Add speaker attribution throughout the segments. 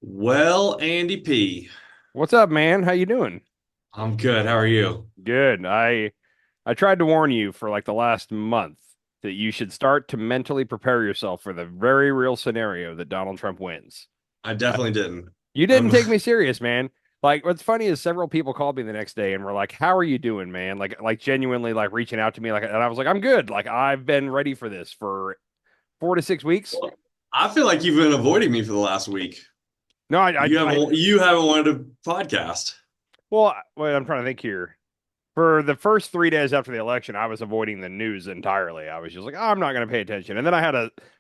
Speaker 1: Well, Andy P,
Speaker 2: What's up, man? How you doing?
Speaker 1: I'm good. How are you?
Speaker 2: Good. I tried to warn you for like the last month that you should start to mentally prepare yourself for the very real scenario that Donald Trump wins.
Speaker 1: I
Speaker 2: Uh,
Speaker 1: definitely didn't.
Speaker 2: You didn't
Speaker 1: Um,
Speaker 2: take me serious, man. Like what's funny is several people called me the next day and were like, "How are you doing, man?" Like genuinely like reaching out to me and I was like, "I'm good. Like I've been ready for this for 4 to 6 weeks."
Speaker 1: I feel like you've been avoiding me for the last week.
Speaker 2: No,
Speaker 1: You haven't wanted to podcast.
Speaker 2: well, wait, I'm trying to think here. For the first 3 days after the election, I was avoiding the news entirely. I was just like, oh, I'm not going to pay attention. And then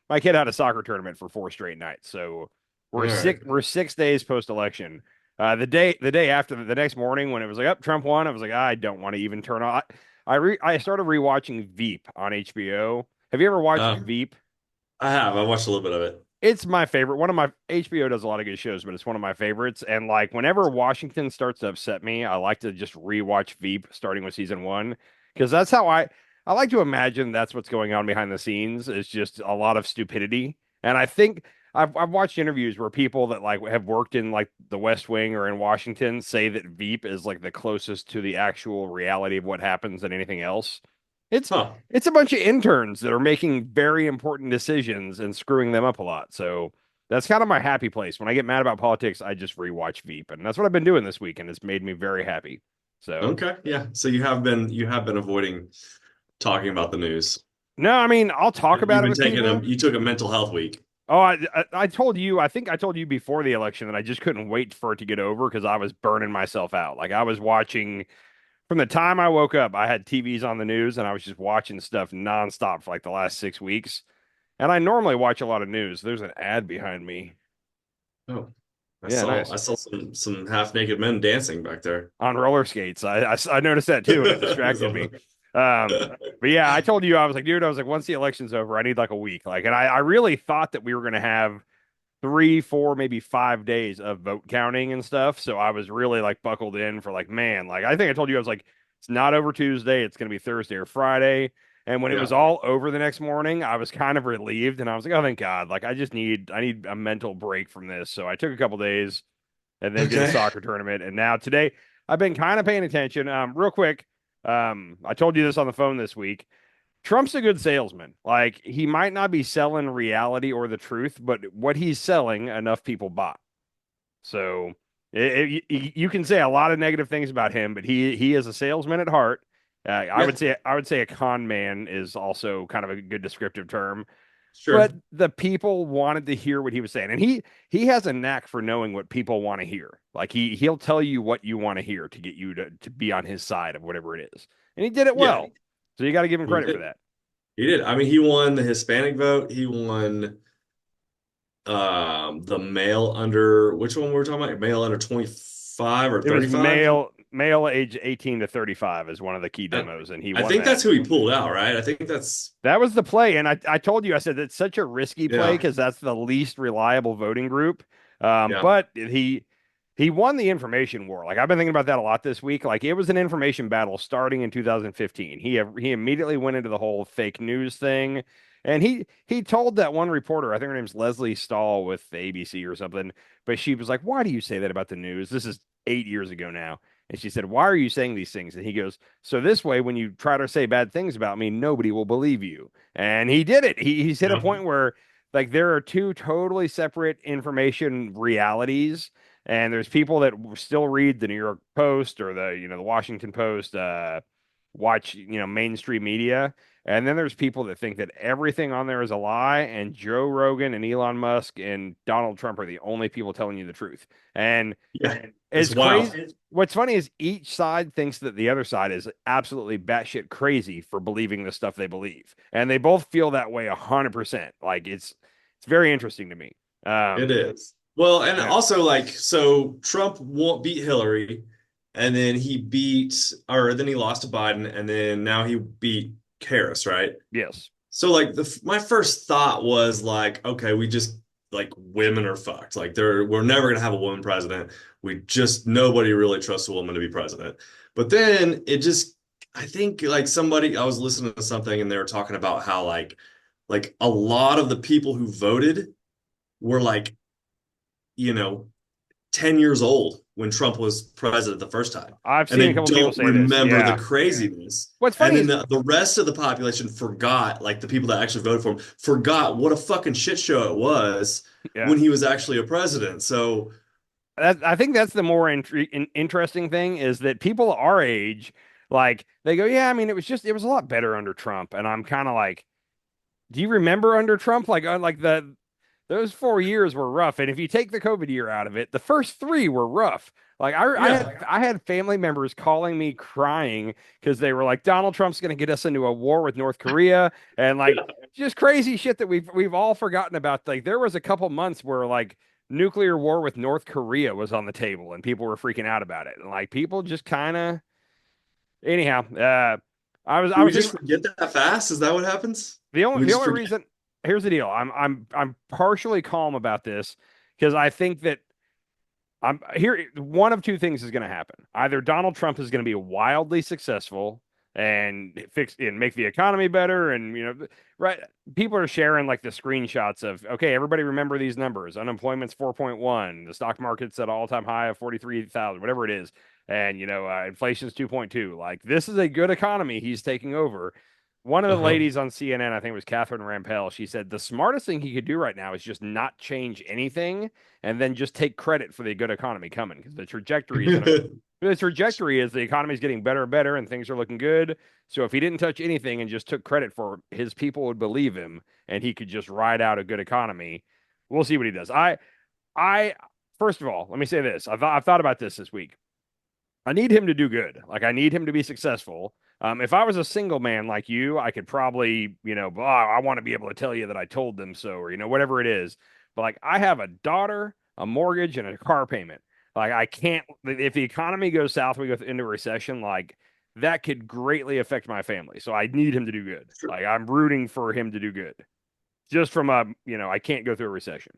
Speaker 2: my kid had a soccer tournament for 4 straight nights. So
Speaker 1: All right.
Speaker 2: we're 6 days post election. The day after the next morning when it was like, up Trump won, I was like, I don't want to even turn on. I started rewatching Veep on HBO. Have you ever watched
Speaker 1: Uh,
Speaker 2: Veep?
Speaker 1: I have. I watched a little bit of it.
Speaker 2: It's my favorite. One of my HBO does a lot of good shows, but it's one of my favorites. And like whenever Washington starts to upset me, I like to just rewatch Veep starting with season one because that's how I like to imagine that's what's going on behind the scenes. It's just a lot of stupidity. And I think I've watched interviews where people that like have worked in like the West Wing or in Washington say that Veep is like the closest to the actual reality of what happens than anything else. It's
Speaker 1: Huh.
Speaker 2: it's a bunch of interns that are making very important decisions and screwing them up a lot. So that's kind of my happy place. When I get mad about politics, I just rewatch Veep, and that's what I've been doing this week, and it's made me very happy. So
Speaker 1: Okay. Yeah. So you have been avoiding talking about the news.
Speaker 2: no, I mean I'll talk
Speaker 1: You've
Speaker 2: about it
Speaker 1: been
Speaker 2: with
Speaker 1: taking a
Speaker 2: people.
Speaker 1: you took a mental health week.
Speaker 2: Oh, I told you, I think I told you before the election that I just couldn't wait for it to get over because I was burning myself out. Like I was watching from the time I woke up, I had TVs on the news and I was just watching stuff nonstop for like the last 6 weeks. And I normally watch a lot of news. There's an ad behind me.
Speaker 1: Oh, I
Speaker 2: Yeah,
Speaker 1: saw
Speaker 2: nice.
Speaker 1: I saw some half naked men dancing back there.
Speaker 2: On roller skates. I noticed that too, and it distracted me. But yeah, I told you I was like, dude, I was like, once the election's over, I need like a week. Like, and I really thought that we were gonna have 3, 4, maybe 5 days of vote counting and stuff. So I was really like buckled in for like, man, like I think I told you I was like, it's not over Tuesday, it's gonna be Thursday or Friday. And when it was
Speaker 1: Yeah.
Speaker 2: all over the next morning, I was kind of relieved and I was like, oh thank God. Like I need a mental break from this. So I took a couple days and then did a
Speaker 1: Okay.
Speaker 2: soccer tournament. And now today, I've been kind of paying attention. Real quick, I told you this on the phone this week. Trump's a good salesman. Like he might not be selling reality or the truth, but what he's selling, enough people bought. So you can say a lot of negative things about him, but he is a salesman at heart.
Speaker 1: Yeah.
Speaker 2: I would say a con man is also kind of a good descriptive term, but
Speaker 1: Sure.
Speaker 2: the people wanted to hear what he was saying, and he has a knack for knowing what people want to hear. Like he'll tell you what you want to hear to get you to be on his side of whatever it is, and he did it
Speaker 1: Yeah.
Speaker 2: well. So you got to give him
Speaker 1: He
Speaker 2: credit for
Speaker 1: did.
Speaker 2: that.
Speaker 1: He did. I mean, he won the Hispanic vote. He won the male under which one were we talking about? Male under 25 or
Speaker 2: It was
Speaker 1: 35?
Speaker 2: male age 18 to 35 is one of the key
Speaker 1: I,
Speaker 2: demos, and he
Speaker 1: I
Speaker 2: won
Speaker 1: think
Speaker 2: that.
Speaker 1: that's who he pulled out, right? I think that's
Speaker 2: That was the play, and I told you I said that's such a risky play
Speaker 1: yeah.
Speaker 2: because that's the least reliable voting group.
Speaker 1: Yeah.
Speaker 2: But he won the information war. Like I've been thinking about that a lot this week. Like it was an information battle starting in 2015. He immediately went into the whole fake news thing, and he told that one reporter, I think her name's Leslie Stahl with the ABC or something, but she was like, "Why do you say that about the news? This is 8 years ago now." And she said, "Why are you saying these things?" And he goes, "So this way, when you try to say bad things about me, nobody will believe you." And he did it. He's hit a
Speaker 1: Yeah.
Speaker 2: point where like there are two totally separate information realities, and there's people that still read the New York Post or the Washington Post, watch mainstream media, and then there's people that think that everything on there is a lie, and Joe Rogan and Elon Musk and Donald Trump are the only people telling you the truth. And
Speaker 1: Yeah. It's
Speaker 2: it's
Speaker 1: wild.
Speaker 2: crazy. What's funny is each side thinks that the other side is absolutely batshit crazy for believing the stuff they believe, and they both feel that way 100%. Like it's very interesting to me.
Speaker 1: It
Speaker 2: Um,
Speaker 1: is. Well, and
Speaker 2: yeah.
Speaker 1: also like so Trump won't beat Hillary and then then he lost to Biden and then now he beat Harris, right?
Speaker 2: Yes.
Speaker 1: So like my first thought was like, okay, we just like women are fucked. Like we're never gonna have a woman president. We just nobody really trusts a woman to be president. But then I think like I was listening to something and they were talking about how like a lot of the people who voted were like, 10 years old when Trump was president the first time.
Speaker 2: I've
Speaker 1: And
Speaker 2: seen
Speaker 1: they
Speaker 2: a couple people
Speaker 1: don't
Speaker 2: say this.
Speaker 1: remember the
Speaker 2: Yeah.
Speaker 1: craziness.
Speaker 2: What's
Speaker 1: And
Speaker 2: funny
Speaker 1: then
Speaker 2: is
Speaker 1: the rest of the population forgot, like the people that actually voted for him, forgot what a fucking shit show it was
Speaker 2: yeah.
Speaker 1: when he was actually a president. So,
Speaker 2: I think that's the more interesting thing is that people our age, like, they go, yeah, I mean, it was a lot better under Trump. And I'm kind of like, do you remember under Trump? Like those 4 years were rough. And if you take the COVID year out of it, the first three were rough. Like
Speaker 1: yeah.
Speaker 2: I had family members calling me crying because they were like, Donald Trump's going to get us into a war with North Korea, and like just crazy shit that we've all forgotten about. Like there was a couple months where like nuclear war with North Korea was on the table and people were freaking out about it. And like people just kind of anyhow, I
Speaker 1: Do we
Speaker 2: was
Speaker 1: just
Speaker 2: thinking
Speaker 1: forget that fast? Is that what happens? Do we
Speaker 2: the
Speaker 1: just
Speaker 2: only
Speaker 1: forget?
Speaker 2: reason here's the deal. I'm partially calm about this because I think that I'm here. One of two things is going to happen. Either Donald Trump is going to be wildly successful and fix and make the economy better, and right? People are sharing like the screenshots of okay, everybody remember these numbers. Unemployment's 4.1, the stock market's at an all-time high of 43,000, whatever it is, and inflation's 2.2. Like this is a good economy he's taking over. One of the
Speaker 1: Uh-huh.
Speaker 2: ladies on CNN, I think it was Catherine Rampell, she said the smartest thing he could do right now is just not change anything and then just take credit for the good economy coming because the trajectory is the economy is getting better and better and things are looking good. So if he didn't touch anything and just took credit for it, his people would believe him and he could just ride out a good economy. We'll see what he does. I first of all, let me say this. I've thought about this week. I need him to do good. Like I need him to be successful. If I was a single man like you, I could probably, I want to be able to tell you that I told them so, or whatever it is. But like I have a daughter, a mortgage, and a car payment. Like I can't. If the economy goes south, we go into a recession. Like that could greatly affect my family. So I need him to do good.
Speaker 1: Sure.
Speaker 2: Like I'm rooting for him to do good. Just from I can't go through a recession.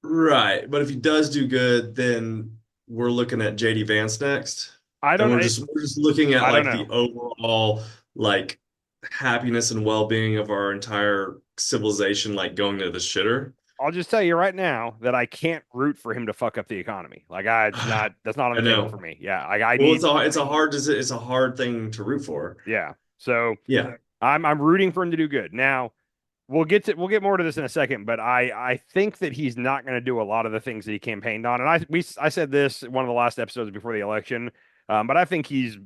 Speaker 1: Right. But if he does do good, then we're looking at JD Vance next.
Speaker 2: I
Speaker 1: And
Speaker 2: don't.
Speaker 1: we're just looking at
Speaker 2: I don't
Speaker 1: like
Speaker 2: know.
Speaker 1: the overall like happiness and well-being of our entire civilization like going to the shitter.
Speaker 2: I'll just tell you right now that I can't root for him to fuck up the economy. Like it's not that's not on
Speaker 1: I
Speaker 2: the table for
Speaker 1: know.
Speaker 2: me. Yeah, I
Speaker 1: Well,
Speaker 2: need
Speaker 1: it's a hard thing to root for.
Speaker 2: yeah. So
Speaker 1: Yeah.
Speaker 2: I'm rooting for him to do good. Now we'll get more to this in a second, but I think that he's not going to do a lot of the things that he campaigned on. And I said this in one of the last episodes before the election, but I think he's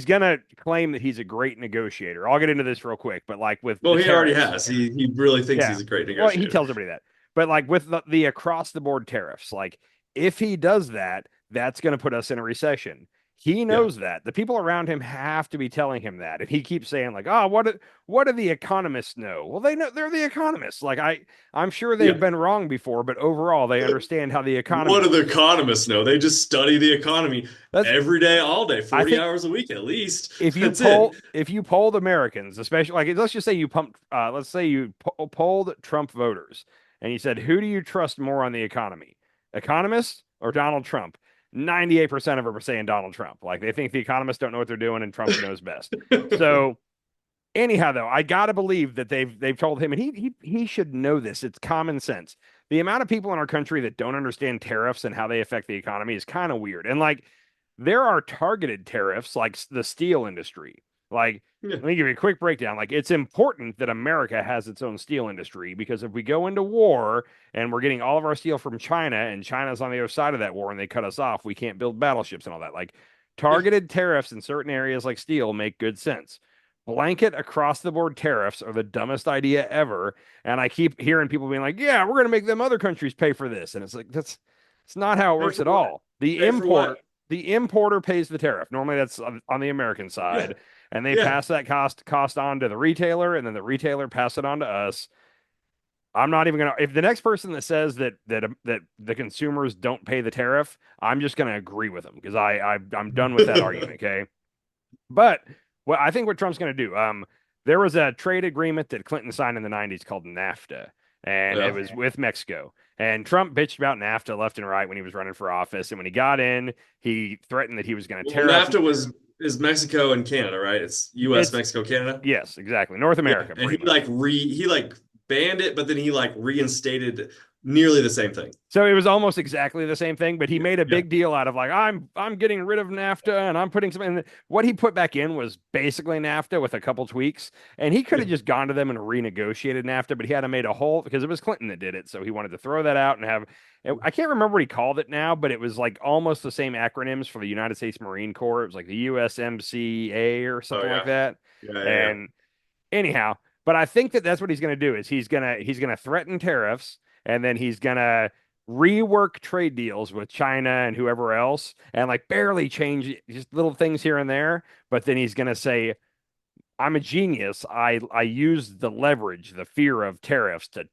Speaker 2: going to claim that he's a great negotiator. I'll get into this real quick, but like with
Speaker 1: Well,
Speaker 2: the
Speaker 1: he already
Speaker 2: tariffs,
Speaker 1: has. He really thinks
Speaker 2: yeah.
Speaker 1: he's a great
Speaker 2: Well, he
Speaker 1: negotiator.
Speaker 2: tells everybody that. But like with the across the board tariffs, like if he does that, that's going to put us in a recession. He
Speaker 1: Yeah.
Speaker 2: knows that. The people around him have to be telling him that. And he keeps saying like, "Oh, what do the economists know?" Well, they know they're the economists. Like I'm sure they've
Speaker 1: Yeah.
Speaker 2: been wrong before, but overall they understand how the economy
Speaker 1: What do the
Speaker 2: works.
Speaker 1: economists know? They just study the economy
Speaker 2: That's
Speaker 1: every day, all day,
Speaker 2: I
Speaker 1: 40
Speaker 2: think
Speaker 1: hours a week at least. That's it.
Speaker 2: if you polled Americans, especially like let's just say you pumped let's say you polled Trump voters and you said who do you trust more on the economy? Economists or Donald Trump? 98% of them are saying Donald Trump. Like they think the economists don't know what they're doing and Trump knows best. So anyhow though, I got to believe that they've told him and he should know this. It's common sense. The amount of people in our country that don't understand tariffs and how they affect the economy is kind of weird. And like there are targeted tariffs like the steel industry. Like,
Speaker 1: Yeah.
Speaker 2: let me give you a quick breakdown. Like, it's important that America has its own steel industry because if we go into war and we're getting all of our steel from China and China's on the other side of that war and they cut us off, we can't build battleships and all that. Like,
Speaker 1: Yeah.
Speaker 2: targeted tariffs in certain areas like steel make good sense. Blanket across the board tariffs are the dumbest idea ever. And I keep hearing people being like, yeah, we're going to make them other countries pay for this. And it's like, it's not how it
Speaker 1: Pay
Speaker 2: works
Speaker 1: for
Speaker 2: at
Speaker 1: what?
Speaker 2: all. The
Speaker 1: Pay for
Speaker 2: importer
Speaker 1: what?
Speaker 2: the importer pays the tariff. Normally that's on the American
Speaker 1: Yeah.
Speaker 2: side, and they
Speaker 1: Yeah.
Speaker 2: pass that cost on to the retailer, and then the retailer pass it on to us. I'm not even gonna. If the next person that says that the consumers don't pay the tariff, I'm just gonna agree with them because I'm done with that argument. Okay, but I think what Trump's gonna do. There was a trade agreement that Clinton signed in the '90s called NAFTA, and it
Speaker 1: Yeah.
Speaker 2: was with Mexico. And Trump bitched about NAFTA left and right when he was running for office. And when he got in, he threatened that he was going to
Speaker 1: Well,
Speaker 2: tariff.
Speaker 1: NAFTA is Mexico and Canada, right? It's US,
Speaker 2: It's
Speaker 1: Mexico, Canada.
Speaker 2: yes, exactly. North
Speaker 1: Yeah.
Speaker 2: America,
Speaker 1: And
Speaker 2: pretty much.
Speaker 1: he like banned it, but then he like reinstated nearly the same thing.
Speaker 2: So it was almost exactly the same thing, but he made a
Speaker 1: Yeah.
Speaker 2: big deal out of like I'm getting rid of NAFTA and I'm putting some. And what he put back in was basically NAFTA with a couple tweaks, and he could
Speaker 1: Yeah.
Speaker 2: have just gone to them and renegotiated NAFTA, but he had to made a whole because it was Clinton that did it, so he wanted to throw that out and have. I can't remember what he called it now, but it was like almost the same acronyms for the United States Marine Corps. It was like the USMCA or
Speaker 1: Oh
Speaker 2: something like
Speaker 1: yeah.
Speaker 2: that.
Speaker 1: Yeah. Yeah. Yeah.
Speaker 2: And anyhow, but I think that that's what he's going to do is he's going to threaten tariffs and then he's going to rework trade deals with China and whoever else and like barely change just little things here and there, but then he's going to say I'm a genius. I use the leverage, the fear of tariffs to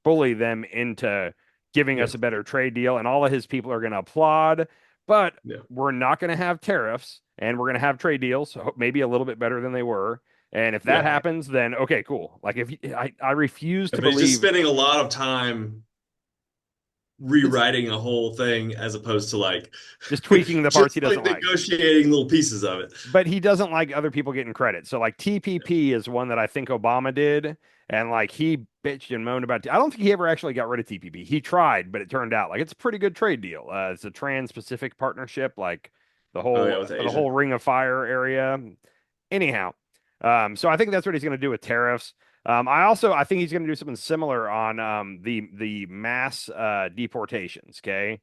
Speaker 2: bully them into giving
Speaker 1: Yeah.
Speaker 2: us a better trade deal and all of his people are going to applaud, but
Speaker 1: Yeah.
Speaker 2: we're not going to have tariffs and we're going to have trade deals, so maybe a little bit better than they were. And if that
Speaker 1: Yeah.
Speaker 2: happens, then okay, cool. Like if I refuse to
Speaker 1: But he's just
Speaker 2: believe
Speaker 1: spending a lot of time
Speaker 2: it's
Speaker 1: rewriting a whole thing as opposed to like
Speaker 2: just tweaking the parts
Speaker 1: just
Speaker 2: he
Speaker 1: like
Speaker 2: doesn't like.
Speaker 1: negotiating little pieces of it.
Speaker 2: But he doesn't like other people getting credit. So like TPP is one that I think Obama did, and like he bitched and moaned about. I don't think he ever actually got rid of TPP. He tried, but it turned out like it's a pretty good trade deal. It's a trans-Pacific partnership, like
Speaker 1: Oh yeah, with
Speaker 2: the
Speaker 1: Asia.
Speaker 2: whole Ring of Fire area. Anyhow, so I think that's what he's going to do with tariffs. I think he's going to do something similar on the mass deportations. Okay,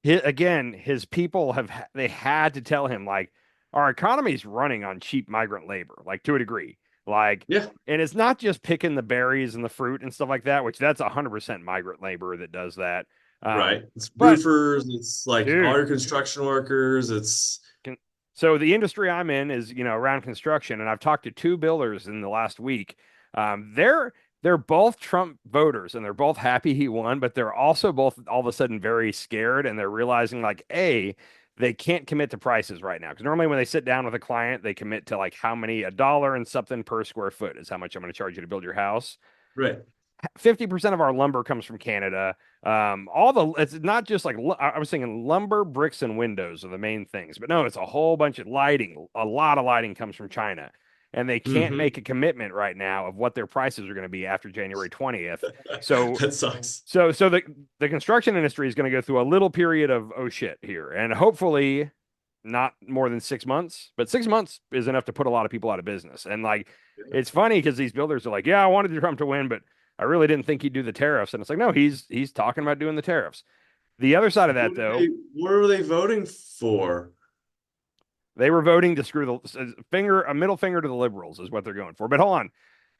Speaker 2: again, his people they had to tell him like our economy is running on cheap migrant labor, like to a degree. Like,
Speaker 1: Yeah,
Speaker 2: and it's not just picking the berries and the fruit and stuff like that, which that's 100% migrant labor that does that.
Speaker 1: right. It's
Speaker 2: But
Speaker 1: roofers, it's like all
Speaker 2: dude,
Speaker 1: your construction workers, it's
Speaker 2: can, so the industry I'm in is, around construction, and I've talked to two builders in the last week. They're both Trump voters, and they're both happy he won, but they're also both all of a sudden very scared, and they're realizing like, they can't commit to prices right now because normally when they sit down with a client, they commit to like how many a dollar and something per square foot is how much I'm going to charge you to build your house.
Speaker 1: right.
Speaker 2: 50% of our lumber comes from Canada. It's not just like I was thinking lumber, bricks, and windows are the main things, but no, it's a whole bunch of lighting. A lot of lighting comes from China, and they can't
Speaker 1: Hmm.
Speaker 2: make a commitment right now of what their prices are going to be after January 20th. So,
Speaker 1: That sucks.
Speaker 2: the construction industry is going to go through a little period of oh shit here, and hopefully not more than 6 months, but 6 months is enough to put a lot of people out of business. And like, it's funny because these builders are like, yeah, I wanted Trump to win, but I really didn't think he'd do the tariffs. And it's like, no, he's talking about doing the tariffs. The other side of that, though,
Speaker 1: What were they voting for?
Speaker 2: they were voting to screw a middle finger to the liberals is what they're going for. But hold on,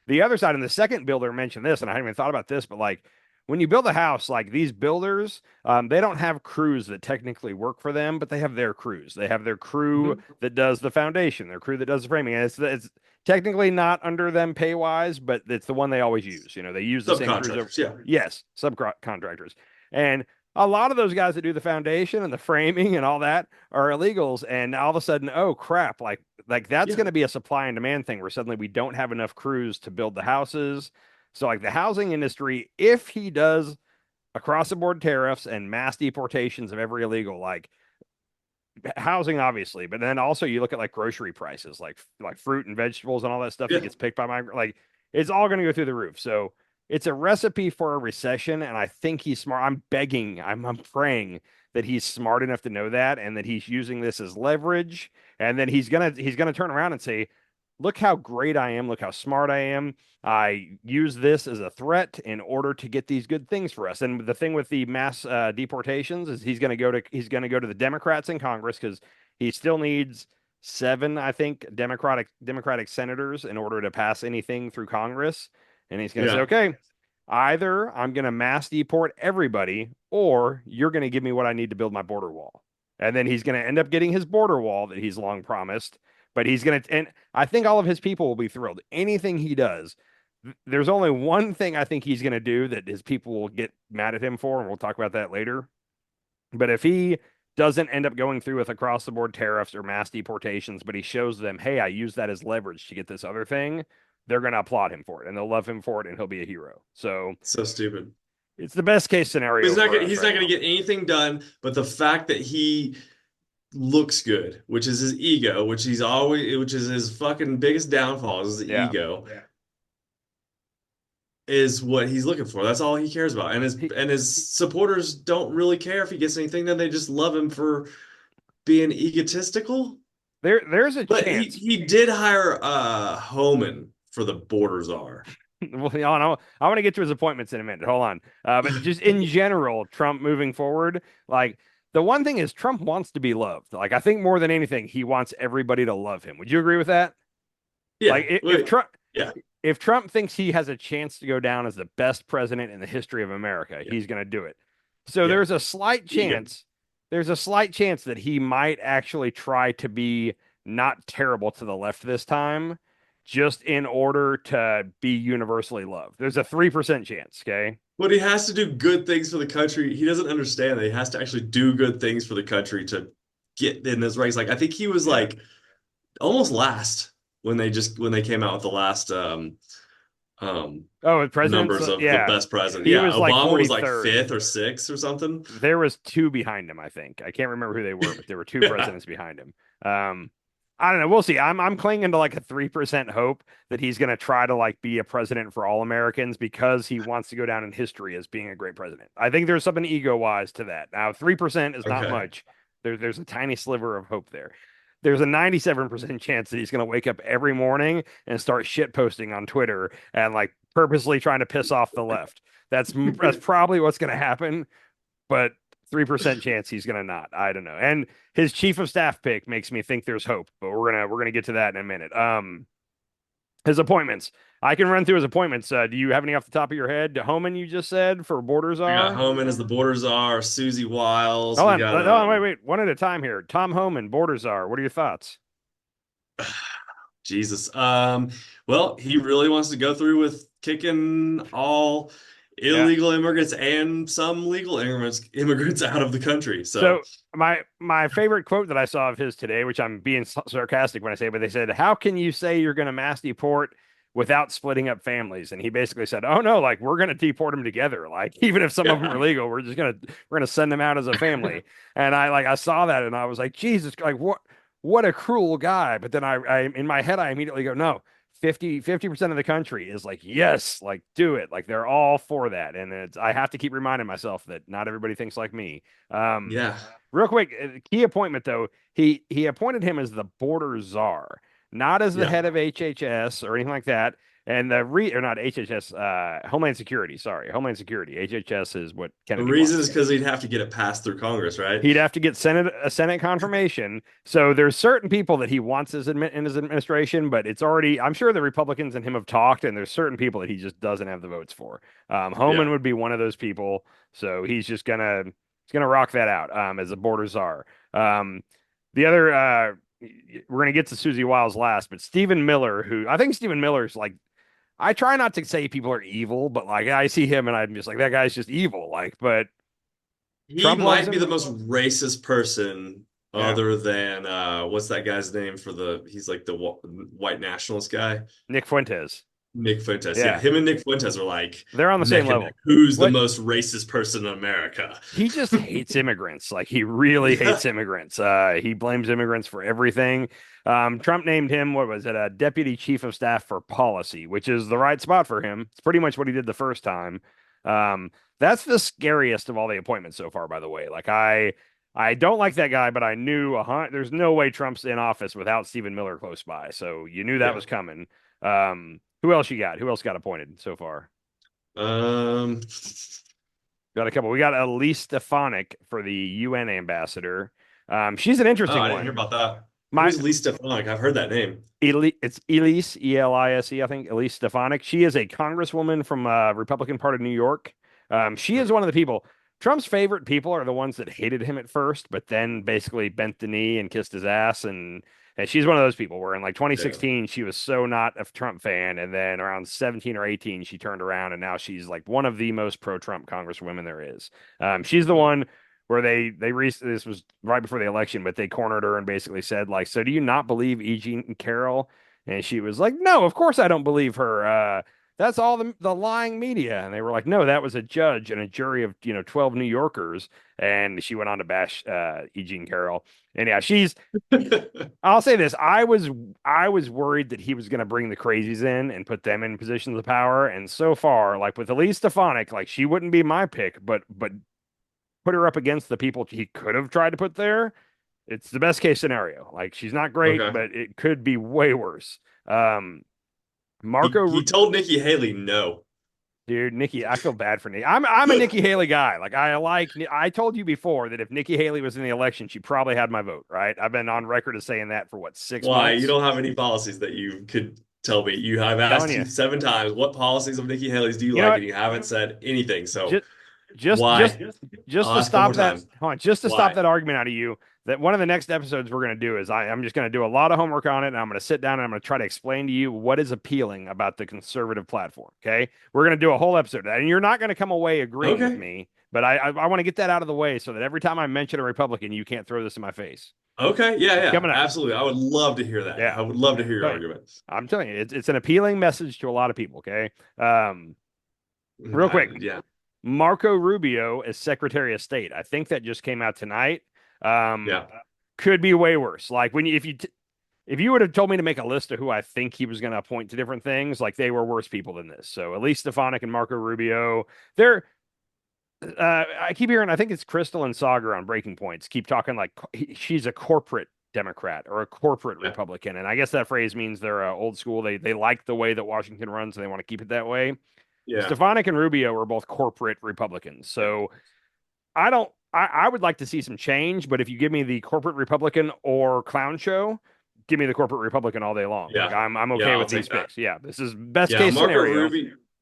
Speaker 2: the other side, and the second builder mentioned this, and I hadn't even thought about this, but like when you build a house, like these builders, they don't have crews that technically work for them, but they have their crews. They have their crew
Speaker 1: Mhm.
Speaker 2: that does the foundation, their crew that does the framing, and it's technically not under them pay wise, but it's the one they always use. They use the same crews.
Speaker 1: Subcontractors, yeah.
Speaker 2: Yes, subcontractors, and a lot of those guys that do the foundation and the framing and all that are illegals. And all of a sudden, oh crap, like that's
Speaker 1: Yeah.
Speaker 2: going to be a supply and demand thing where suddenly we don't have enough crews to build the houses. So like the housing industry, if he does across the board tariffs and mass deportations of every illegal, like housing obviously, but then also you look at like grocery prices, like fruit and vegetables and all that stuff that
Speaker 1: Yeah.
Speaker 2: gets picked by migrant, like it's all going to go through the roof. So it's a recipe for a recession, and I think he's smart. I'm begging, I'm praying that he's smart enough to know that, and that he's using this as leverage, and then he's gonna turn around and say, "Look how great I am! Look how smart I am! I use this as a threat in order to get these good things for us." And the thing with the mass deportations is he's going to go to the Democrats in Congress because he still needs seven, I think, Democratic senators in order to pass anything through Congress. And he's going to say,
Speaker 1: Yeah.
Speaker 2: okay, either I'm going to mass deport everybody, or you're going to give me what I need to build my border wall. And then he's going to end up getting his border wall that he's long promised. But he's going to, and I think all of his people will be thrilled. Anything he does, there's only one thing I think he's going to do that his people will get mad at him for, and we'll talk about that later. But if he doesn't end up going through with across the board tariffs or mass deportations, but he shows them, hey, I use that as leverage to get this other thing, they're going to applaud him for it and they'll love him for it and he'll be a hero. So
Speaker 1: So stupid.
Speaker 2: it's the best case scenario
Speaker 1: He's not
Speaker 2: for
Speaker 1: gonna
Speaker 2: us
Speaker 1: he's
Speaker 2: right
Speaker 1: not gonna
Speaker 2: now.
Speaker 1: get anything done, but the fact that he looks good, which is his ego, which is his fucking biggest downfall is the
Speaker 2: Yeah.
Speaker 1: ego. is what he's looking for. That's all he cares about.
Speaker 2: He,
Speaker 1: And his supporters don't really care if he gets anything, then they just love him for being egotistical.
Speaker 2: there's a
Speaker 1: But
Speaker 2: chance.
Speaker 1: he did hire Homan for the border czar.
Speaker 2: Well, I want to get to his appointments in a minute. Hold on. But just in general, Trump moving forward, like the one thing is Trump wants to be loved. Like I think more than anything, he wants everybody to love him. Would you agree with that?
Speaker 1: Yeah.
Speaker 2: Like
Speaker 1: Yeah.
Speaker 2: if Trump thinks he has a chance to go down as the best president in the history of America,
Speaker 1: Yeah.
Speaker 2: he's going to do it. So
Speaker 1: Yeah. Ego.
Speaker 2: there's a slight chance that he might actually try to be not terrible to the left this time, just in order to be universally loved. There's a 3% chance, okay?
Speaker 1: But he has to do good things for the country. He doesn't understand that he has to actually do good things for the country to get in this race. Like I think he was
Speaker 2: Yeah.
Speaker 1: like almost last when they came out with the last
Speaker 2: Oh, presidents,
Speaker 1: numbers of the
Speaker 2: yeah.
Speaker 1: best president.
Speaker 2: He
Speaker 1: Yeah,
Speaker 2: was like
Speaker 1: Obama was like
Speaker 2: 43rd.
Speaker 1: fifth or sixth or something.
Speaker 2: There was two behind him, I think. I can't remember who they were, but there were two
Speaker 1: Yeah.
Speaker 2: presidents behind him. I don't know. We'll see. I'm clinging to like a 3% hope that he's going to try to like be a president for all Americans because he wants to go down in history as being a great president. I think there's something ego wise to that. Now, 3% is not
Speaker 1: Okay.
Speaker 2: much. There's a tiny sliver of hope there. There's a 97% chance that he's going to wake up every morning and start shit posting on Twitter and like purposely trying to piss off the left. That's probably what's going to happen, but 3% chance he's going to not. I don't know. And his chief of staff pick makes me think there's hope, but we're going to get to that in a minute. His appointments. I can run through his appointments. Do you have any off the top of your head? Homan, you just said for border
Speaker 1: We got
Speaker 2: czar.
Speaker 1: Homan as the border czar, Susie Wiles.
Speaker 2: Hold
Speaker 1: We
Speaker 2: on,
Speaker 1: got
Speaker 2: hold on, wait, one at a time here. Tom Homan, border czar. What are your thoughts?
Speaker 1: Jesus. Well, he really wants to go through with kicking all
Speaker 2: Yeah.
Speaker 1: illegal immigrants and some legal immigrants out of the country. So
Speaker 2: So my favorite quote that I saw of his today, which I'm being sarcastic when I say, but they said, "How can you say you're going to mass deport without splitting up families?" And he basically said, "Oh no, like we're going to deport them together. Like even if some of them
Speaker 1: yeah.
Speaker 2: are legal, we're gonna send them out as a family." And I saw that and I was like, Jesus, like what a cruel guy. But then I in my head I immediately go, no. 50% of the country is like, yes, like do it. Like they're all for that. And I have to keep reminding myself that not everybody thinks like me. Um,
Speaker 1: Yeah.
Speaker 2: Real quick, key appointment though, he appointed him as the border czar, not as the
Speaker 1: Yeah.
Speaker 2: head of HHS or anything like that. And or not HHS, Homeland Security. Sorry, Homeland Security. HHS is what
Speaker 1: The
Speaker 2: Kennedy
Speaker 1: reason
Speaker 2: wanted.
Speaker 1: is because he'd have to get it passed through Congress, right?
Speaker 2: He'd have to get Senate confirmation. So there's certain people that he wants in his administration, but it's already. I'm sure the Republicans and him have talked, and there's certain people that he just doesn't have the votes for.
Speaker 1: Yeah.
Speaker 2: Homan would be one of those people, so he's gonna rock that out as a border czar. The other we're gonna get to Susie Wiles last, but Stephen Miller, who I think Stephen Miller's like. I try not to say people are evil, but like I see him and I'm just like that guy's just evil. Like, but
Speaker 1: He
Speaker 2: Trump loves
Speaker 1: might be
Speaker 2: him.
Speaker 1: the most racist person
Speaker 2: Yeah.
Speaker 1: other than what's that guy's name for he's like the white nationalist guy.
Speaker 2: Nick Fuentes.
Speaker 1: Nick Fuentes. Yeah,
Speaker 2: Yeah.
Speaker 1: him and Nick Fuentes are like
Speaker 2: They're on the same
Speaker 1: neck and
Speaker 2: level.
Speaker 1: neck. Who's the
Speaker 2: What
Speaker 1: most racist person in America?
Speaker 2: he just hates immigrants. Like he really hates immigrants. He blames immigrants for everything. Trump named him, what was it, a deputy chief of staff for policy, which is the right spot for him. It's pretty much what he did the first time. That's the scariest of all the appointments so far, by the way. Like I don't like that guy, but I knew there's no way Trump's in office without Stephen Miller close by. So you knew that
Speaker 1: Yeah.
Speaker 2: was coming. Who else you got? Who else got appointed so far?
Speaker 1: Um,
Speaker 2: Got a couple. We got Elise Stefanik for the UN ambassador. She's an interesting
Speaker 1: I didn't hear
Speaker 2: one.
Speaker 1: about that.
Speaker 2: My
Speaker 1: Who's Lee Stefanik? I've heard that name.
Speaker 2: It's Elise Elise, I think Elise Stefanik. She is a congresswoman from Republican part of New York. She is one of the people. Trump's favorite people are the ones that hated him at first, but then basically bent the knee and kissed his ass. And she's one of those people where in like
Speaker 1: Yeah.
Speaker 2: 2016 she was so not a Trump fan, and then around 17 or 18 she turned around and now she's like one of the most pro-Trump congresswomen there is. She's the one where this was right before the election, but they cornered her and basically said like, so do you not believe E. Jean Carroll? And she was like, no, of course I don't believe her. that's all the lying media. And they were like, no, that was a judge and a jury of 12 New Yorkers. And she went on to bash E. Jean Carroll. And yeah, I'll say this. I was worried that he was going to bring the crazies in and put them in positions of power. And so far, like with Elise Stefanik, like she wouldn't be my pick, but put her up against the people he could have tried to put there. It's the best case scenario. Like she's not great,
Speaker 1: Okay.
Speaker 2: but it could be way worse.
Speaker 1: He
Speaker 2: Marco,
Speaker 1: he told Nikki Haley no.
Speaker 2: dude, Nikki, I feel bad for Nikki. I'm a Nikki Haley guy. Like I told you before that if Nikki Haley was in the election, she probably had my vote, right? I've been on record as saying that for what, six
Speaker 1: Why? You
Speaker 2: months?
Speaker 1: don't have any policies that you could tell me. You have
Speaker 2: Telling
Speaker 1: asked you
Speaker 2: you.
Speaker 1: 7 times, what policies of Nikki Haley's do you
Speaker 2: You know
Speaker 1: like?
Speaker 2: what?
Speaker 1: And you haven't said anything. So
Speaker 2: Just just just
Speaker 1: why?
Speaker 2: just
Speaker 1: I'll
Speaker 2: to
Speaker 1: ask one more
Speaker 2: stop that,
Speaker 1: time.
Speaker 2: hold on, just to stop
Speaker 1: Why?
Speaker 2: that argument out of you, that one of the next episodes we're going to do is I'm just going to do a lot of homework on it, and I'm going to sit down and I'm going to try to explain to you what is appealing about the conservative platform. Okay, we're going to do a whole episode of that, and you're not going to come away agreeing with
Speaker 1: Okay.
Speaker 2: me, but I want to get that out of the way so that every time I mention a Republican, you can't throw this in my face.
Speaker 1: Okay. Yeah,
Speaker 2: It's
Speaker 1: yeah.
Speaker 2: coming up.
Speaker 1: Absolutely. I would love to hear that.
Speaker 2: Yeah,
Speaker 1: I would love to hear your
Speaker 2: tell you,
Speaker 1: arguments.
Speaker 2: I'm telling you, it's an appealing message to a lot of people. Okay, real quick.
Speaker 1: Yeah.
Speaker 2: Marco Rubio as Secretary of State. I think that just came out tonight. Um,
Speaker 1: Yeah.
Speaker 2: could be way worse. Like if you would have told me to make a list of who I think he was going to appoint to different things, like they were worse people than this. So Elise Stefanik and Marco Rubio, they're. I keep hearing. I think it's Crystal and Sagar on Breaking Points. Keep talking like she's a corporate Democrat or a corporate
Speaker 1: Yeah.
Speaker 2: Republican, and I guess that phrase means they're old school. They like the way that Washington runs, and they want to keep it that way.
Speaker 1: Yeah.
Speaker 2: Stefanik and Rubio are both corporate Republicans. So I don't. I would like to see some change, but if you give me the corporate Republican or clown show, give me the corporate Republican all day long. Like
Speaker 1: Yeah.
Speaker 2: I'm
Speaker 1: Yeah.
Speaker 2: okay
Speaker 1: I'll
Speaker 2: with these
Speaker 1: take that.
Speaker 2: picks. Yeah, this is best
Speaker 1: Yeah.
Speaker 2: case scenario.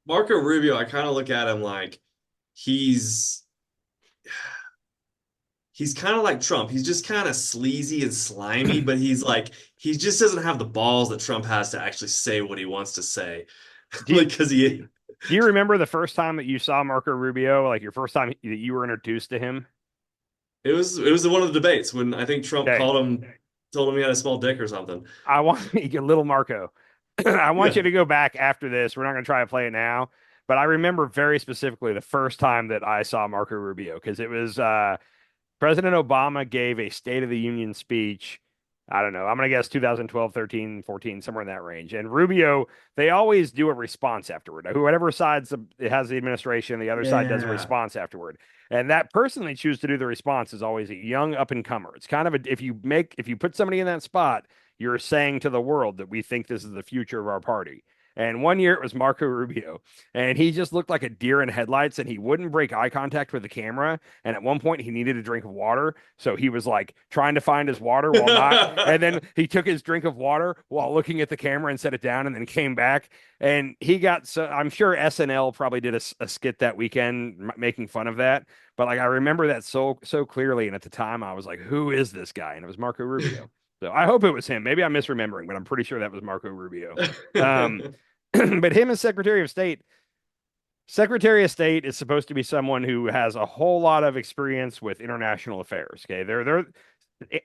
Speaker 1: Marco Rubio, I kind of look at him like he's he's kind of like Trump. He's just kind of sleazy and slimy, but he's like he just doesn't have the balls that Trump has to actually say what he wants to say.
Speaker 2: Do you,
Speaker 1: Like because he
Speaker 2: do you remember the first time that you saw Marco Rubio? Like your first time that you were introduced to him?
Speaker 1: it was one of the debates when I think Trump
Speaker 2: Okay,
Speaker 1: told him he had a small dick or something.
Speaker 2: I want little Marco. I want
Speaker 1: Yeah.
Speaker 2: you to go back after this. We're not going to try to play it now, but I remember very specifically the first time that I saw Marco Rubio because it was President Obama gave a State of the Union speech. I don't know. I'm going to guess 2012, 13, 14, somewhere in that range. And Rubio, they always do a response afterward. Whoever side it has the administration, the other side does a
Speaker 1: Yeah.
Speaker 2: response afterward. And that person they choose to do the response is always a young up and comer. It's kind of if you put somebody in that spot, you're saying to the world that we think this is the future of our party. And one year it was Marco Rubio, and he just looked like a deer in headlights, and he wouldn't break eye contact with the camera. And at one point, he needed a drink of water, so he was like trying to find his water while not. And then he took his drink of water while looking at the camera and set it down, and then came back. And he got so I'm sure SNL probably did a skit that weekend making fun of that. But like I remember that so clearly, and at the time I was like, "Who is this guy?" And it was Marco Rubio. So I hope it was him. Maybe I'm misremembering, but I'm pretty sure that was Marco Rubio. Um, but him as Secretary of State is supposed to be someone who has a whole lot of experience with international affairs. Okay,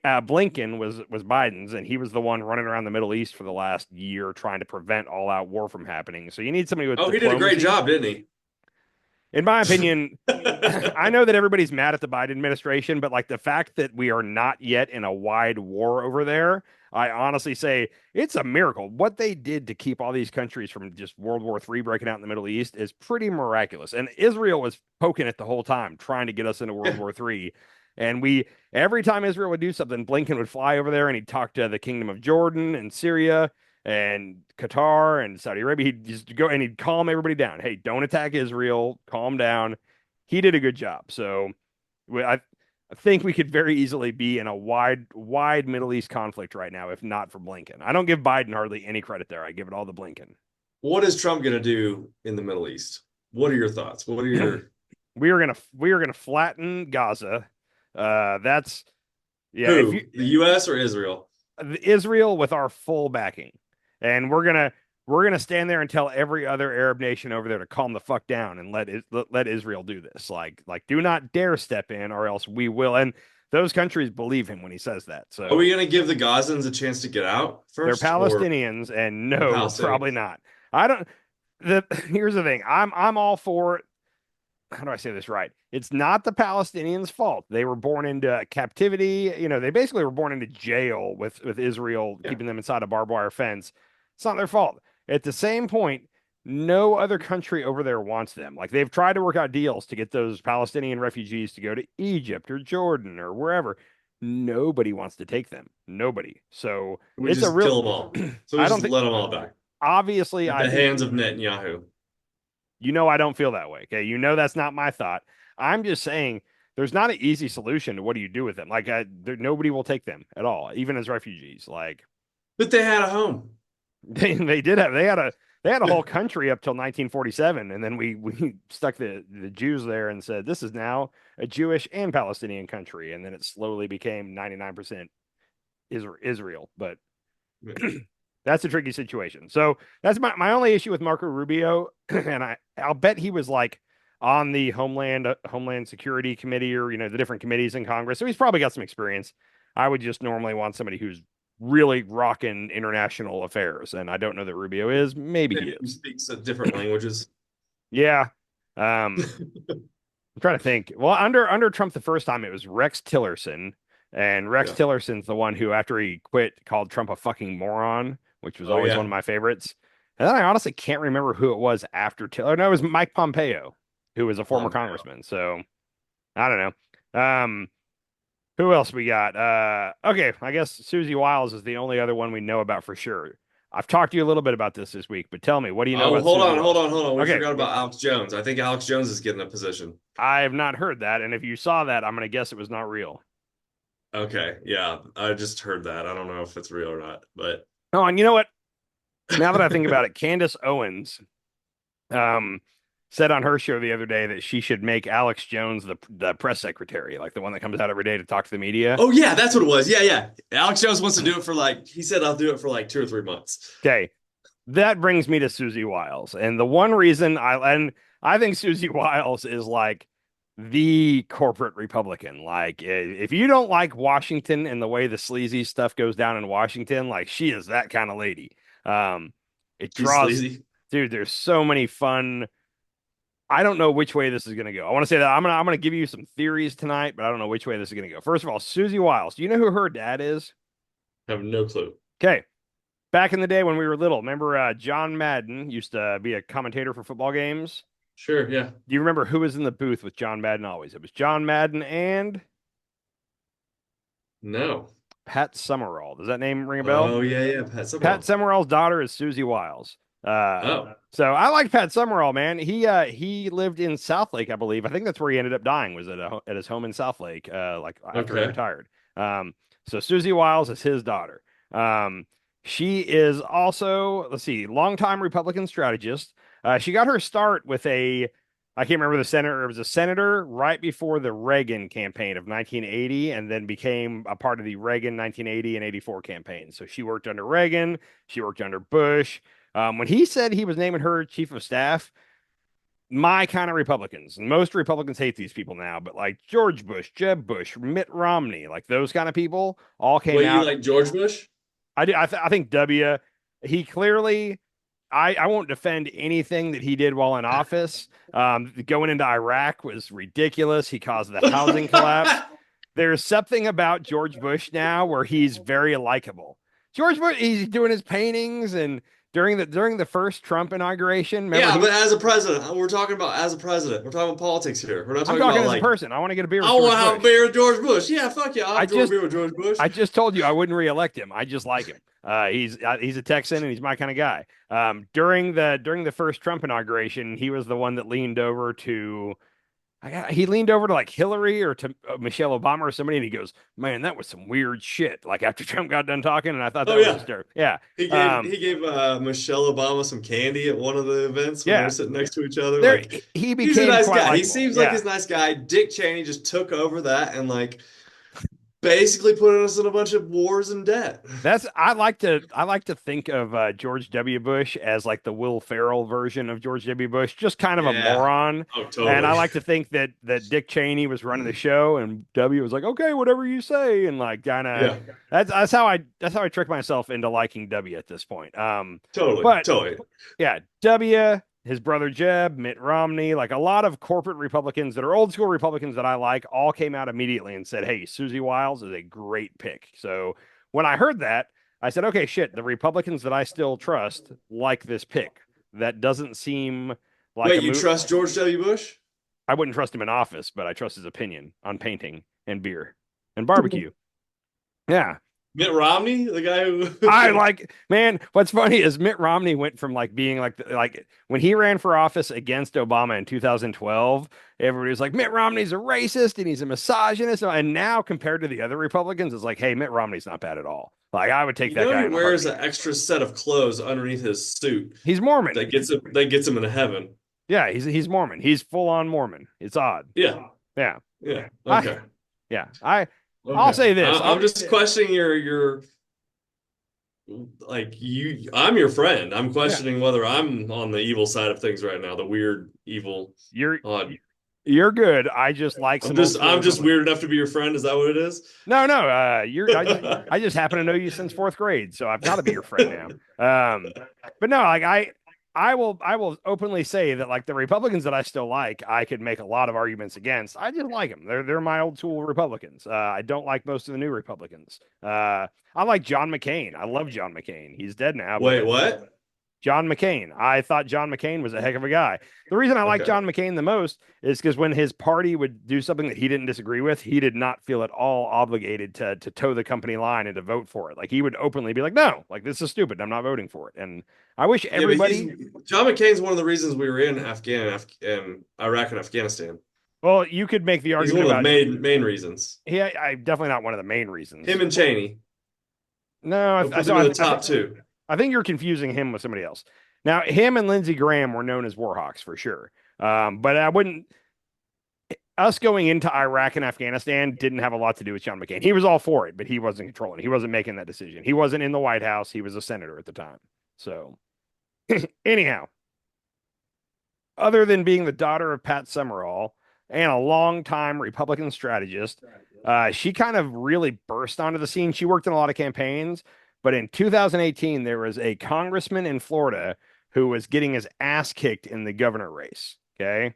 Speaker 2: Blinken was Biden's, and he was the one running around the Middle East for the last year trying to prevent all-out war from happening. So you need somebody with
Speaker 1: Oh, he did a great
Speaker 2: diplomacy.
Speaker 1: job, didn't
Speaker 2: In my opinion,
Speaker 1: he?
Speaker 2: I know that everybody's mad at the Biden administration, but like the fact that we are not yet in a wide war over there, I honestly say it's a miracle. What they did to keep all these countries from just World War III breaking out in the Middle East is pretty miraculous. And Israel was poking it the whole time, trying to get us into World
Speaker 1: Yeah.
Speaker 2: War III. And every time Israel would do something, Blinken would fly over there and he'd talk to the Kingdom of Jordan and Syria and Qatar and Saudi Arabia. He'd just go and he'd calm everybody down. Hey, don't attack Israel. Calm down. He did a good job. So I think we could very easily be in a wide Middle East conflict right now, if not for Blinken. I don't give Biden hardly any credit there. I give it all to Blinken.
Speaker 1: What is Trump going to do in the Middle East? What are your thoughts? What are your
Speaker 2: We are gonna flatten Gaza. That's yeah.
Speaker 1: who? The U.S. or Israel?
Speaker 2: Israel with our full backing, and we're gonna stand there and tell every other Arab nation over there to calm the fuck down and let Israel do this. Like do not dare step in, or else we will. And those countries believe him when he says that. So
Speaker 1: Are we going to give the Gazans a chance to get out
Speaker 2: they're
Speaker 1: first? Or
Speaker 2: Palestinians, and no,
Speaker 1: Palestinians?
Speaker 2: probably not. I don't. here's the thing. I'm all for, how do I say this right? It's not the Palestinians' fault. They were born into captivity. You know, they basically were born into jail with Israel
Speaker 1: Yeah.
Speaker 2: keeping them inside a barbed wire fence. It's not their fault. At the same point, no other country over there wants them. Like they've tried to work out deals to get those Palestinian refugees to go to Egypt or Jordan or wherever. Nobody wants to take them. Nobody. So
Speaker 1: We
Speaker 2: it's a
Speaker 1: just
Speaker 2: real.
Speaker 1: kill them all. So we
Speaker 2: I don't
Speaker 1: just
Speaker 2: think.
Speaker 1: let them all die
Speaker 2: Obviously,
Speaker 1: at
Speaker 2: I
Speaker 1: the
Speaker 2: think
Speaker 1: hands of Netanyahu.
Speaker 2: I don't feel that way. Okay. That's not my thought. I'm just saying there's not an easy solution to what do you do with them. Like, nobody will take them at all, even as refugees. Like,
Speaker 1: But they had a home.
Speaker 2: they had a whole country up till 1947. And then we stuck the Jews there and said, this is now a Jewish and Palestinian country. And then it slowly became 99% Israel. But that's a tricky situation. So that's my only issue with Marco Rubio, and I'll bet he was like on the Homeland Security Committee or the different committees in Congress. So he's probably got some experience. I would just normally want somebody who's really rocking international affairs, and I don't know that Rubio is. Maybe he
Speaker 1: Maybe he
Speaker 2: is.
Speaker 1: speaks different languages.
Speaker 2: Yeah. I'm trying to think. Well, under Trump the first time, it was Rex Tillerson, and Rex
Speaker 1: Yeah.
Speaker 2: Tillerson's the one who, after he quit, called Trump a fucking moron, which was
Speaker 1: Oh,
Speaker 2: always
Speaker 1: yeah.
Speaker 2: one of my favorites. And then I honestly can't remember who it was after Tiller. No, it was Mike Pompeo, who was a former
Speaker 1: Pompeo.
Speaker 2: congressman. So I don't know. Who else we got? Okay, I guess Susie Wiles is the only other one we know about for sure. I've talked to you a little bit about this week, but tell me, what do you know
Speaker 1: Oh,
Speaker 2: about
Speaker 1: hold
Speaker 2: Susie
Speaker 1: on,
Speaker 2: Wiles?
Speaker 1: hold on. We
Speaker 2: Okay,
Speaker 1: forgot about Alex Jones. I think Alex Jones is getting a position.
Speaker 2: I have not heard that, and if you saw that, I'm going to guess it was not real.
Speaker 1: Okay, yeah, I just heard that. I don't know if it's real or not, but
Speaker 2: Oh, and you know what? Now that I think about it, Candace Owens said on her show the other day that she should make Alex Jones the press secretary, like the one that comes out every day to talk to the media.
Speaker 1: oh yeah, that's what it was. Yeah. Alex Jones wants to do it for he said I'll do it for 2 or 3 months.
Speaker 2: Okay. That brings me to Susie Wiles. And the one reason I think Susie Wiles is like the corporate Republican. Like if you don't like Washington and the way the sleazy stuff goes down in Washington, like she is that kind of lady. It
Speaker 1: She's
Speaker 2: draws,
Speaker 1: sleazy.
Speaker 2: dude, there's so many fun. I don't know which way this is going to go. I want to say that I'm going to give you some theories tonight, but I don't know which way this is going to go. First of all, Susie Wiles. Do you know who her dad is?
Speaker 1: I have no clue.
Speaker 2: Okay. Back in the day when we were little, remember John Madden used to be a commentator for football games?
Speaker 1: Sure, yeah.
Speaker 2: Do you remember who was in the booth with John Madden always? It was John Madden and
Speaker 1: No.
Speaker 2: Pat Summerall. Does that name ring a bell?
Speaker 1: Oh yeah, Pat Summerall.
Speaker 2: Pat Summerall's daughter is Susie Wiles.
Speaker 1: Oh,
Speaker 2: So I like Pat Summerall, man. He lived in Southlake, I believe. I think that's where he ended up dying, was at his home in Southlake, like after he
Speaker 1: Okay.
Speaker 2: retired. So Susie Wiles is his daughter. She is also, let's see, longtime Republican strategist. She got her start with I can't remember the senator. It was a senator right before the Reagan campaign of 1980, and then became a part of the Reagan 1980 and 84 campaign. So she worked under Reagan. She worked under Bush. When he said he was naming her chief of staff, my kind of Republicans, and most Republicans hate these people now, but like George Bush, Jeb Bush, Mitt Romney, like those kind of people all came
Speaker 1: wait,
Speaker 2: out.
Speaker 1: you like George Bush?
Speaker 2: I think W. He clearly. I won't defend anything that he did while in office. Going into Iraq was ridiculous. He caused the housing collapse. There's something about George Bush now where he's very likable. George Bush, he's doing his paintings, and during the first Trump inauguration,
Speaker 1: Yeah, but as a president, we're talking about as a president. We're talking about politics here. We're not
Speaker 2: I'm
Speaker 1: talking
Speaker 2: talking
Speaker 1: about
Speaker 2: as a person. I want to get a beer with
Speaker 1: I
Speaker 2: George
Speaker 1: want to have a
Speaker 2: Bush.
Speaker 1: beer with George Bush. Yeah, fuck yeah, I'll
Speaker 2: I
Speaker 1: have a
Speaker 2: just-
Speaker 1: beer with George Bush.
Speaker 2: I just told you I wouldn't reelect him. I just like him. He's a Texan and he's my kind of guy. During the first Trump inauguration, he was the one that leaned over to he leaned over to like Hillary or to Michelle Obama or somebody, and he goes, "Man, that was some weird shit." Like after Trump got done talking, and I thought that
Speaker 1: Oh,
Speaker 2: was
Speaker 1: yeah.
Speaker 2: disturbing. Yeah,
Speaker 1: He gave Michelle Obama some candy at one of the events when
Speaker 2: Yeah.
Speaker 1: they were sitting next to each other.
Speaker 2: there
Speaker 1: Like,
Speaker 2: he became
Speaker 1: he's a nice
Speaker 2: quite
Speaker 1: guy. He
Speaker 2: likable.
Speaker 1: seems like
Speaker 2: Yeah.
Speaker 1: he's a nice guy. Dick Cheney just took over that and basically putting us in a bunch of wars and debt.
Speaker 2: I like to think of George W. Bush as like the Will Ferrell version of George W. Bush, just kind of a
Speaker 1: Yeah.
Speaker 2: moron.
Speaker 1: Oh, totally.
Speaker 2: And I like to think that Dick Cheney was running the show and W was like, okay, whatever you say, and like kind of
Speaker 1: Yeah,
Speaker 2: that's how I trick myself into liking W at this point.
Speaker 1: totally.
Speaker 2: But-
Speaker 1: Totally.
Speaker 2: Yeah, W. his brother Jeb, Mitt Romney, like a lot of corporate Republicans that are old school Republicans that I like, all came out immediately and said, "Hey, Susie Wiles is a great pick." So when I heard that, I said, "Okay, shit, the Republicans that I still trust like this pick. That doesn't seem like a
Speaker 1: Wait, you
Speaker 2: move.
Speaker 1: trust George W. Bush?
Speaker 2: I wouldn't trust him in office, but I trust his opinion on painting and beer and barbecue." Yeah,
Speaker 1: Mitt Romney, the guy
Speaker 2: I
Speaker 1: who
Speaker 2: like, man, what's funny is Mitt Romney went from like being like when he ran for office against Obama in 2012, everybody was like, Mitt Romney's a racist and he's a misogynist. And now compared to the other Republicans, it's like, hey, Mitt Romney's not bad at all. Like I would take
Speaker 1: you
Speaker 2: that
Speaker 1: know
Speaker 2: guy
Speaker 1: he
Speaker 2: in a
Speaker 1: wears
Speaker 2: heartbeat.
Speaker 1: an extra set of clothes underneath his suit
Speaker 2: He's Mormon.
Speaker 1: that gets him into heaven.
Speaker 2: Yeah, he's Mormon. He's full on Mormon. It's odd.
Speaker 1: Yeah,
Speaker 2: Yeah.
Speaker 1: yeah.
Speaker 2: I
Speaker 1: Okay.
Speaker 2: yeah. I'll
Speaker 1: Okay.
Speaker 2: say this.
Speaker 1: I'm just questioning your like you I'm your friend. I'm
Speaker 2: Yeah.
Speaker 1: questioning whether I'm on the evil side of things right now, the weird, evil,
Speaker 2: You're
Speaker 1: odd.
Speaker 2: you're good. I just like
Speaker 1: I'm
Speaker 2: some old
Speaker 1: just
Speaker 2: school
Speaker 1: I'm just
Speaker 2: Republicans.
Speaker 1: weird enough to be your friend. Is that what it is?
Speaker 2: No. I just happen to know you since fourth grade, so I've got to be your friend now. But no, like I will openly say that like the Republicans that I still like, I could make a lot of arguments against. I just like them. They're my old school Republicans. I don't like most of the new Republicans. I like John McCain. I love John McCain. He's dead now, but
Speaker 1: Wait, what?
Speaker 2: John McCain. I thought John McCain was a heck of a guy. The reason I like
Speaker 1: Okay.
Speaker 2: John McCain the most is because when his party would do something that he didn't disagree with, he did not feel at all obligated to toe the company line and to vote for it. Like he would openly be like, "No, like this is stupid. I'm not voting for it." And I wish
Speaker 1: Yeah, but
Speaker 2: everybody.
Speaker 1: John McCain's one of the reasons we were in Iraq and Afghanistan.
Speaker 2: Well, you could make the
Speaker 1: He's
Speaker 2: argument
Speaker 1: one of the
Speaker 2: about.
Speaker 1: main reasons.
Speaker 2: Yeah, I definitely not one of the main reasons.
Speaker 1: Him and Cheney.
Speaker 2: No,
Speaker 1: We'll put them in the top two.
Speaker 2: I think you're confusing him with somebody else. Now, him and Lindsey Graham were known as Warhawks for sure. But I wouldn't. Us going into Iraq and Afghanistan didn't have a lot to do with John McCain. He was all for it, but he wasn't controlling. He wasn't making that decision. He wasn't in the White House. He was a senator at the time. So, anyhow, other than being the daughter of Pat Summerall and a longtime Republican strategist, she kind of really burst onto the scene. She worked in a lot of campaigns, but in 2018, there was a congressman in Florida who was getting his ass kicked in the governor race. Okay.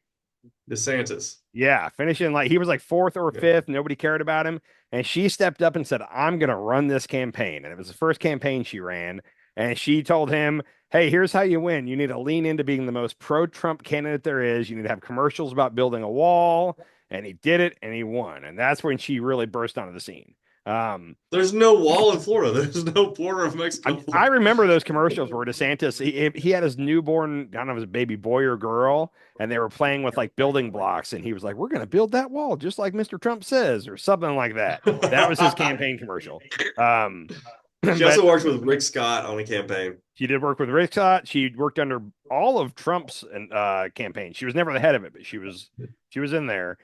Speaker 1: DeSantis.
Speaker 2: Yeah, finishing like he was like fourth or
Speaker 1: Yeah.
Speaker 2: fifth. Nobody cared about him. And she stepped up and said, I'm going to run this campaign. And it was the first campaign she ran. And she told him, hey, here's how you win. You need to lean into being the most pro Trump candidate there is. You need to have commercials about building a wall. And he did it and he won. And that's when she really burst onto the scene.
Speaker 1: There's no wall in Florida. There's no border of Mexico.
Speaker 2: I remember those commercials where DeSantis he had his newborn, I don't know if it was a baby boy or girl, and they were playing with like building blocks, and he was like, "We're going to build that wall just like Mr. Trump says," or something like that. That was his campaign commercial.
Speaker 1: She also worked with Rick Scott on a campaign.
Speaker 2: She did work with Rick Scott. She worked under all of Trump's campaign. She was never the head of it, but she was in there.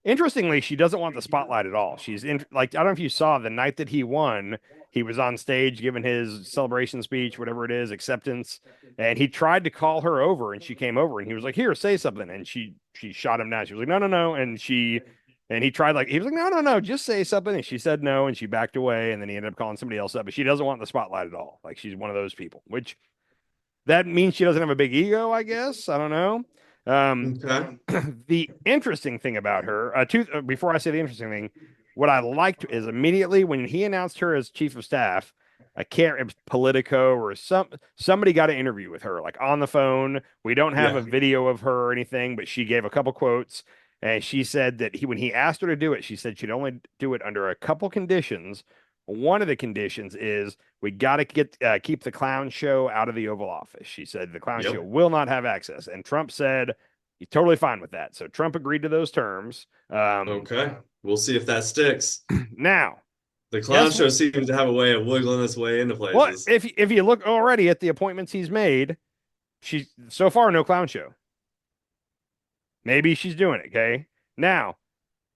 Speaker 2: Interestingly, she doesn't want the spotlight at all. She's in like I don't know if you saw the night that he won, he was on stage giving his celebration speech, whatever it is, acceptance, and he tried to call her over, and she came over, and he was like, "Here, say something," and she shot him down. She was like, "No," and he tried like he was like, "No, just say something," and she said no, and she backed away, and then he ended up calling somebody else up. But she doesn't want the spotlight at all. Like she's one of those people, which that means she doesn't have a big ego, I guess. I don't know.
Speaker 1: Okay.
Speaker 2: The interesting thing about her, before I say the interesting thing, what I liked is immediately when he announced her as chief of staff, I can't, it was Politico or somebody got an interview with her, like on the phone. We don't have
Speaker 1: Yeah.
Speaker 2: a video of her or anything, but she gave a couple quotes. And she said that when he asked her to do it, she said she'd only do it under a couple conditions. One of the conditions is we got to keep the clown show out of the Oval Office. She said the clown
Speaker 1: Yep.
Speaker 2: show will not have access, and Trump said he's totally fine with that. So Trump agreed to those terms.
Speaker 1: Okay. We'll see if that sticks.
Speaker 2: Now,
Speaker 1: The clown
Speaker 2: Yes.
Speaker 1: show seems to have a way of wiggling its way into
Speaker 2: well,
Speaker 1: places.
Speaker 2: if you look already at the appointments he's made, she's so far no clown show. Maybe she's doing it. Okay. Now,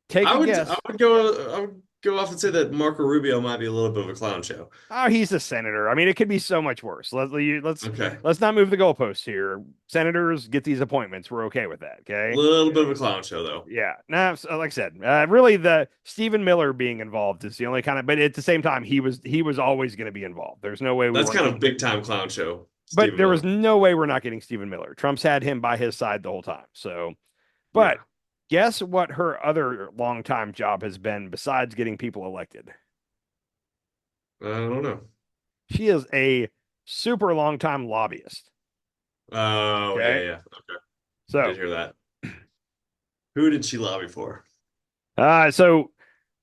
Speaker 2: take
Speaker 1: I
Speaker 2: a
Speaker 1: would
Speaker 2: guess.
Speaker 1: I would go off and say that Marco Rubio might be a little bit of a clown show.
Speaker 2: Oh, he's a senator. I mean, it could be so much worse. Let's
Speaker 1: Okay.
Speaker 2: not move the goalposts here. Senators get these appointments. We're okay with that. Okay.
Speaker 1: A little bit of a clown show though.
Speaker 2: Yeah. Now, like I said, really the Stephen Miller being involved is the only kind of, but at the same time, he was always going to be involved. There's no way
Speaker 1: That's
Speaker 2: weren't
Speaker 1: kind of big time clown show.
Speaker 2: but
Speaker 1: Stephen
Speaker 2: there was
Speaker 1: Miller.
Speaker 2: no way we're not getting Stephen Miller. Trump's had him by his side the whole time. So,
Speaker 1: Yeah.
Speaker 2: but guess what her other longtime job has been besides getting people elected?
Speaker 1: I don't know.
Speaker 2: She is a super long time lobbyist.
Speaker 1: Oh, yeah,
Speaker 2: Okay.
Speaker 1: yeah. Okay. I
Speaker 2: So,
Speaker 1: did hear that. Who did she lobby for?
Speaker 2: so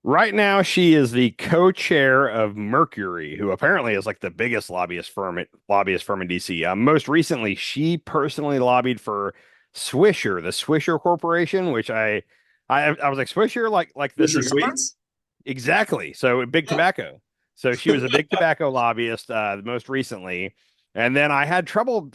Speaker 2: right now she is the co-chair of Mercury, who apparently is like the biggest lobbyist firm in DC. Most recently, she personally lobbied for Swisher, the Swisher Corporation, which I was like Swisher, like the
Speaker 1: Mr.
Speaker 2: cigar.
Speaker 1: Sweets?
Speaker 2: Exactly. So big
Speaker 1: Oh.
Speaker 2: tobacco. So she was a big tobacco lobbyist most recently. And then I had trouble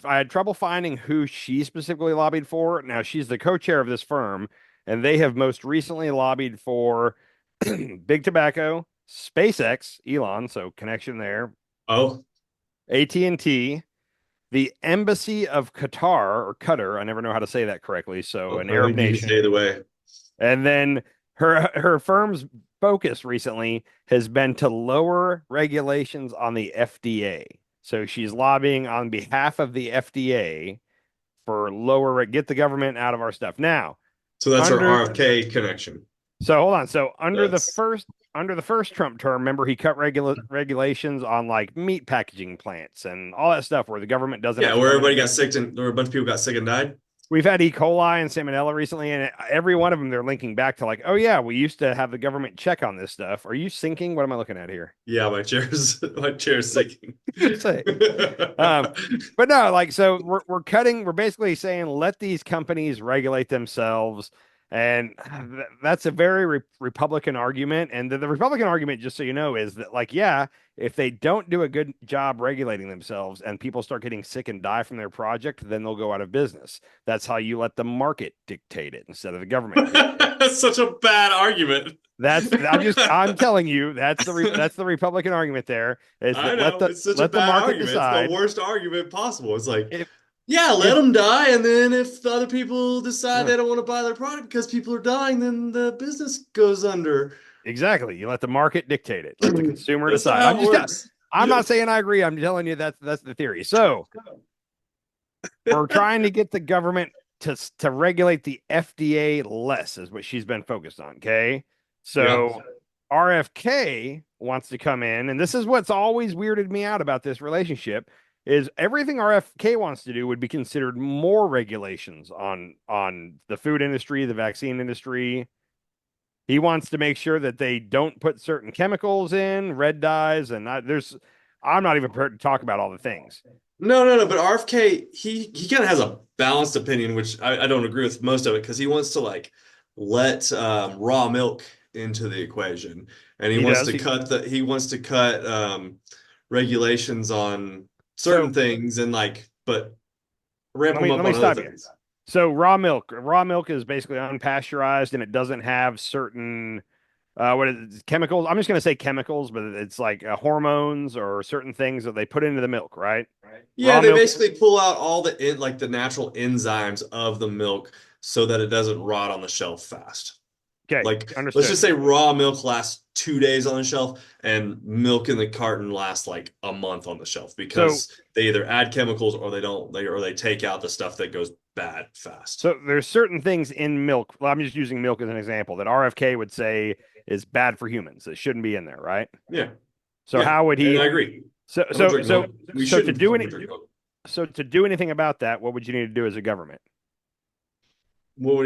Speaker 2: finding who she specifically lobbied for. Now she's the co-chair of this firm, and they have most recently lobbied for big tobacco, SpaceX, Elon, so connection there,
Speaker 1: Oh,
Speaker 2: AT&T, the Embassy of Qatar or Qatar, I never know how to say that correctly, so an
Speaker 1: I
Speaker 2: Arab
Speaker 1: think you can say
Speaker 2: nation.
Speaker 1: either way.
Speaker 2: And then her firm's focus recently has been to lower regulations on the FDA. So she's lobbying on behalf of the FDA for get the government out of our stuff. Now,
Speaker 1: So that's her
Speaker 2: under
Speaker 1: RFK connection.
Speaker 2: so hold on. So
Speaker 1: That's
Speaker 2: under the first Trump term, remember he cut regulations on like meat packaging plants and all that stuff where the government doesn't have
Speaker 1: yeah,
Speaker 2: to
Speaker 1: where
Speaker 2: come in
Speaker 1: everybody
Speaker 2: and
Speaker 1: got
Speaker 2: make.
Speaker 1: sick and where a bunch of people got sick and died.
Speaker 2: We've had E. coli and salmonella recently, and every one of them they're linking back to like, oh yeah, we used to have the government check on this stuff. Are you syncing? What am I looking at here?
Speaker 1: Yeah, my chair's sinking.
Speaker 2: Just say. Um, but no, like so we're basically saying let these companies regulate themselves, and that's a very Republican argument. And the Republican argument, just so you know, is that like yeah, if they don't do a good job regulating themselves and people start getting sick and die from their project, then they'll go out of business. That's how you let the market dictate it instead of the government dictate it.
Speaker 1: That's such a bad argument.
Speaker 2: I'm telling you that's the Republican argument there is
Speaker 1: I
Speaker 2: that
Speaker 1: know it's such a
Speaker 2: let the
Speaker 1: bad
Speaker 2: market
Speaker 1: argument. It's the
Speaker 2: decide
Speaker 1: worst argument possible. It's like,
Speaker 2: if
Speaker 1: yeah, let
Speaker 2: if
Speaker 1: them die, and then if the other people decide
Speaker 2: no,
Speaker 1: they don't want to buy their product because people are dying, then the business goes under.
Speaker 2: exactly. You let the market dictate it. Let the consumer
Speaker 1: That's not
Speaker 2: decide.
Speaker 1: how it works.
Speaker 2: I'm not saying I agree. I'm telling you that's the theory. So we're trying to get the government to regulate the FDA less, is what she's been focused on. Okay.
Speaker 1: Yeah.
Speaker 2: So RFK wants to come in, and this is what's always weirded me out about this relationship is everything RFK wants to do would be considered more regulations on the food industry, the vaccine industry. He wants to make sure that they don't put certain chemicals in, red dyes, and I'm not even prepared to talk about all the things.
Speaker 1: No, no, no. But RFK, he kind of has a balanced opinion, which I don't agree with most of it because he wants to like let raw milk into the equation, and he
Speaker 2: He
Speaker 1: wants
Speaker 2: does.
Speaker 1: to cut regulations on certain
Speaker 2: So
Speaker 1: things and like but ramp them
Speaker 2: let
Speaker 1: up
Speaker 2: me
Speaker 1: on other
Speaker 2: stop you.
Speaker 1: things.
Speaker 2: So raw milk is basically unpasteurized and it doesn't have certain what is it, chemicals. I'm just going to say chemicals, but it's like hormones or certain things that they put into the milk, right?
Speaker 1: Yeah,
Speaker 2: Raw
Speaker 1: they
Speaker 2: milk.
Speaker 1: basically pull out all like the natural enzymes of the milk so that it doesn't rot on the shelf fast.
Speaker 2: Okay,
Speaker 1: Like, let's
Speaker 2: understood.
Speaker 1: just say raw milk lasts 2 days on the shelf, and milk in the carton lasts like a month on the shelf
Speaker 2: So
Speaker 1: because they either add chemicals or they don't, or they take out the stuff that goes bad fast.
Speaker 2: so there's certain things in milk. Well, I'm just using milk as an example that RFK would say is bad for humans. It shouldn't be in there, right?
Speaker 1: Yeah,
Speaker 2: So
Speaker 1: yeah,
Speaker 2: how would
Speaker 1: and
Speaker 2: he?
Speaker 1: I agree.
Speaker 2: So
Speaker 1: I don't
Speaker 2: so
Speaker 1: drink
Speaker 2: so
Speaker 1: milk. We
Speaker 2: so to
Speaker 1: shouldn't
Speaker 2: do
Speaker 1: fucking
Speaker 2: any
Speaker 1: drink milk.
Speaker 2: so to do anything about that, what would you need to do as a government
Speaker 1: What would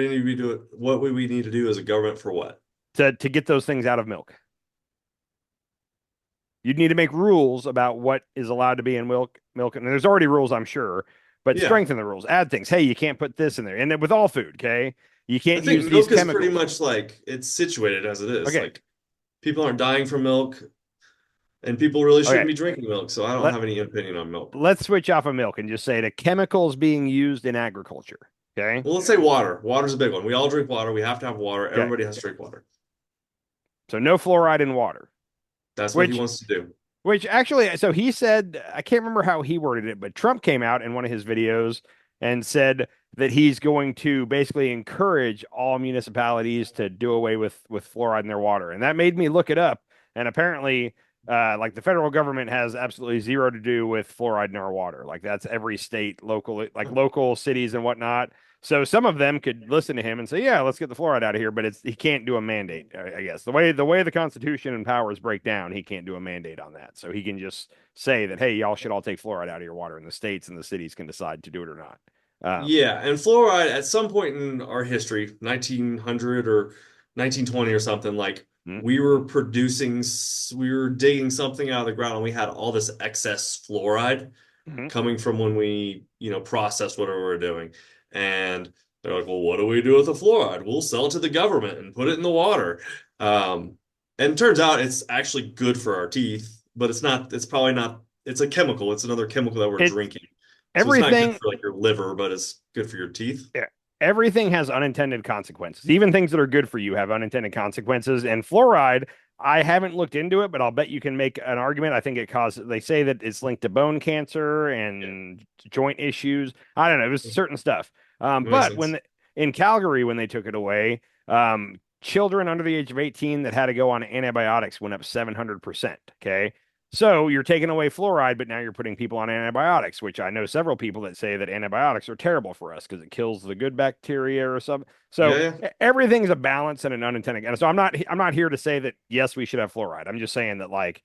Speaker 1: we need to do as a government for what?
Speaker 2: to get those things out of milk? You'd need to make rules about what is allowed to be in milk, and there's already rules, I'm sure, but
Speaker 1: Yeah,
Speaker 2: strengthen the rules. Add things. Hey, you can't put this in there, and then with all food, okay, you
Speaker 1: I
Speaker 2: can't use
Speaker 1: think
Speaker 2: these
Speaker 1: milk is pretty
Speaker 2: chemicals.
Speaker 1: much like it's situated as it is.
Speaker 2: Okay,
Speaker 1: Like people aren't dying from milk, and people really
Speaker 2: okay.
Speaker 1: shouldn't be drinking milk. So I don't
Speaker 2: Let
Speaker 1: have any opinion on milk.
Speaker 2: let's switch off of milk and just say the chemicals being used in agriculture. Okay,
Speaker 1: Well, let's say water. Water's a big one. We all drink water. We have to have water.
Speaker 2: okay.
Speaker 1: Everybody has to drink water.
Speaker 2: So no fluoride in water,
Speaker 1: That's what he
Speaker 2: which
Speaker 1: wants to do.
Speaker 2: Which actually, so he said, I can't remember how he worded it, but Trump came out in one of his videos and said that he's going to basically encourage all municipalities to do away with fluoride in their water. And that made me look it up. And apparently, like the federal government has absolutely zero to do with fluoride in our water. Like that's every state, local, like local cities and whatnot. So some of them could listen to him and say, "Yeah, let's get the fluoride out of here," but he can't do a mandate. I guess the way the Constitution and powers break down, he can't do a mandate on that. So he can just say that, "Hey, y'all should all take fluoride out of your water," and the states and the cities can decide to do it or not.
Speaker 1: Yeah, and fluoride at some point in our history, 1900 or 1920 or something, like
Speaker 2: Mhm.
Speaker 1: we were digging something out of the ground and we had all this excess fluoride
Speaker 2: Mhm.
Speaker 1: coming from when we, processed whatever we were doing. And they're like, well, what do we do with the fluoride? We'll sell it to the government and put it in the water. Um, and it turns out it's actually good for our teeth, but it's probably not, it's a chemical. It's another chemical that we're
Speaker 2: It
Speaker 1: drinking. So it's not good
Speaker 2: everything
Speaker 1: for like your liver, but it's good for your teeth.
Speaker 2: Yeah. Everything has unintended consequences. Even things that are good for you have unintended consequences. And fluoride, I haven't looked into it, but I'll bet you can make an argument. I think they say that it's linked to bone cancer
Speaker 1: Yeah,
Speaker 2: and joint issues. I don't know. It was certain stuff.
Speaker 1: that makes
Speaker 2: But
Speaker 1: sense.
Speaker 2: in Calgary, when they took it away, children under the age of 18 that had to go on antibiotics went up 700%. Okay. So you're taking away fluoride, but now you're putting people on antibiotics, which I know several people that say that antibiotics are terrible for us because it kills the good bacteria or something. So
Speaker 1: Yeah, yeah.
Speaker 2: everything's a balance and an unintended. And so I'm not here to say that yes, we should have fluoride. I'm just saying that like